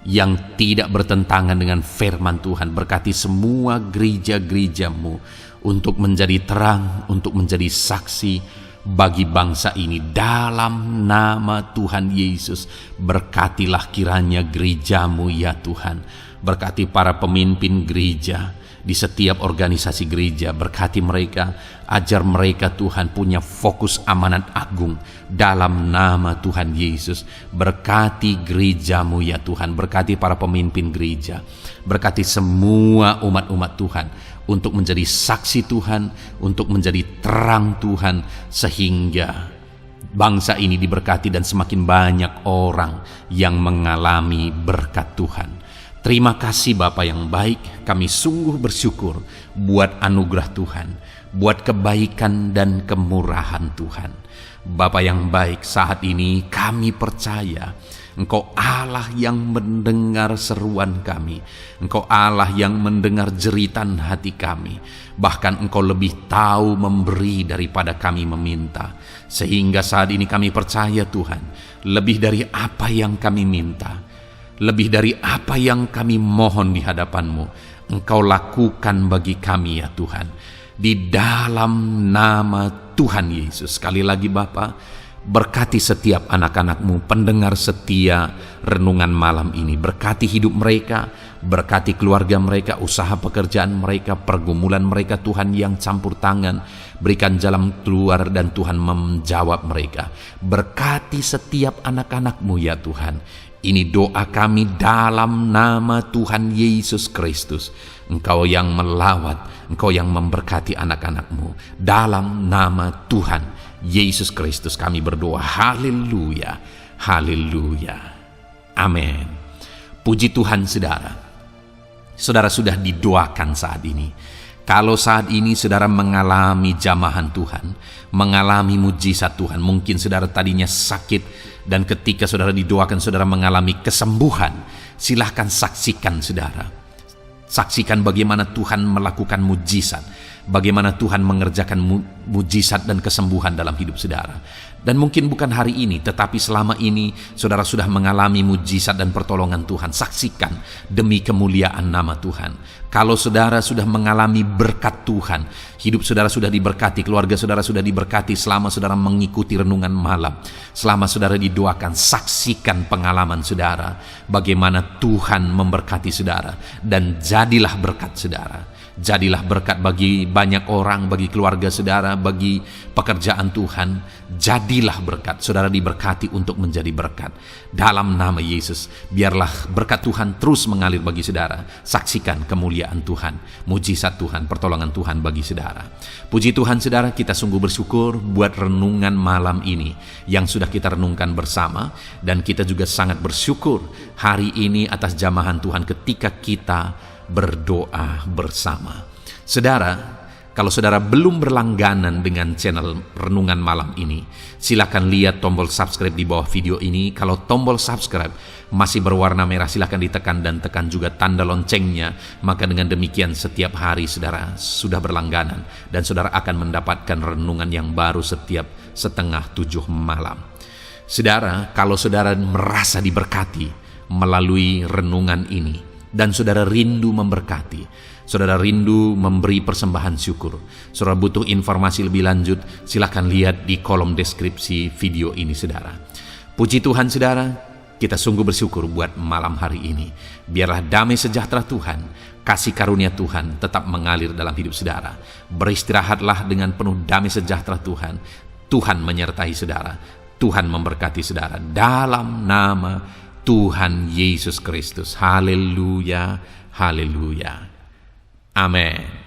yang tidak bertentangan dengan firman Tuhan, berkati semua gereja-gereja-Mu untuk menjadi terang, untuk menjadi saksi bagi bangsa ini dalam nama Tuhan Yesus. Berkatilah kiranya gereja-Mu ya Tuhan. Berkati para pemimpin gereja di setiap organisasi gereja. Berkati mereka, ajar mereka Tuhan punya fokus amanat agung dalam nama Tuhan Yesus. Berkati gereja-Mu ya Tuhan. Berkati para pemimpin gereja. Berkati semua umat-umat Tuhan untuk menjadi saksi Tuhan, untuk menjadi terang Tuhan, sehingga bangsa ini diberkati dan semakin banyak orang yang mengalami berkat Tuhan. Terima kasih Bapa yang baik, kami sungguh bersyukur buat anugerah Tuhan, buat kebaikan dan kemurahan Tuhan. Bapa yang baik, saat ini kami percaya Engkau Allah yang mendengar seruan kami. Engkau Allah yang mendengar jeritan hati kami. Bahkan Engkau lebih tahu memberi daripada kami meminta. Sehingga saat ini kami percaya Tuhan, lebih dari apa yang kami minta, lebih dari apa yang kami mohon di hadapan-Mu, Engkau lakukan bagi kami ya Tuhan. Di dalam nama Tuhan Yesus. Sekali lagi Bapa, Berkati setiap anak-anak-Mu, pendengar setia renungan malam ini. Berkati hidup mereka, berkati keluarga mereka, usaha pekerjaan mereka, pergumulan mereka Tuhan yang campur tangan. Berikan jalan keluar dan Tuhan menjawab mereka. Berkati setiap anak-anak-Mu ya Tuhan. Ini doa kami dalam nama Tuhan Yesus Kristus. Engkau yang melawat, Engkau yang memberkati anak-anak-Mu. Dalam nama Tuhan Yesus Kristus kami berdoa. Haleluya, haleluya, amin. Puji Tuhan saudara. Saudara sudah didoakan saat ini. Kalau saat ini saudara mengalami jamahan Tuhan, mengalami mujizat Tuhan, mungkin saudara tadinya sakit dan ketika saudara didoakan saudara mengalami kesembuhan, silahkan saksikan saudara. Saksikan bagaimana Tuhan melakukan mujizat, bagaimana Tuhan mengerjakan mujizat dan kesembuhan dalam hidup saudara. Dan mungkin bukan hari ini, tetapi selama ini saudara sudah mengalami mujizat dan pertolongan Tuhan. Saksikan demi kemuliaan nama Tuhan. Kalau saudara sudah mengalami berkat Tuhan, hidup saudara sudah diberkati, keluarga saudara sudah diberkati selama saudara mengikuti renungan malam, selama saudara didoakan, saksikan pengalaman saudara, bagaimana Tuhan memberkati saudara, dan jadilah berkat saudara. Jadilah berkat bagi banyak orang, bagi keluarga saudara, bagi pekerjaan Tuhan. Jadilah berkat, saudara diberkati untuk menjadi berkat. Dalam nama Yesus, biarlah berkat Tuhan terus mengalir bagi saudara. Saksikan kemuliaan Tuhan, mujizat Tuhan, pertolongan Tuhan bagi saudara. Puji Tuhan saudara, kita sungguh bersyukur buat renungan malam ini yang sudah kita renungkan bersama. Dan kita juga sangat bersyukur hari ini atas jamahan Tuhan ketika kita berdoa bersama. Saudara, kalau saudara belum berlangganan dengan channel Renungan Malam ini, silakan lihat tombol subscribe di bawah video ini. Kalau tombol subscribe masih berwarna merah, silakan ditekan dan tekan juga tanda loncengnya. Maka dengan demikian setiap hari saudara sudah berlangganan dan saudara akan mendapatkan renungan yang baru setiap 6:30 malam. Saudara, kalau saudara merasa diberkati melalui renungan ini, dan saudara rindu memberkati, saudara rindu memberi persembahan syukur, saudara butuh informasi lebih lanjut, silakan lihat di kolom deskripsi video ini saudara. Puji Tuhan saudara, kita sungguh bersyukur buat malam hari ini. Biarlah damai sejahtera Tuhan, kasih karunia Tuhan tetap mengalir dalam hidup saudara. Beristirahatlah dengan penuh damai sejahtera Tuhan. Tuhan menyertai saudara, Tuhan memberkati saudara dalam nama Tuhan Yesus Kristus. Haleluya, haleluya. Amin.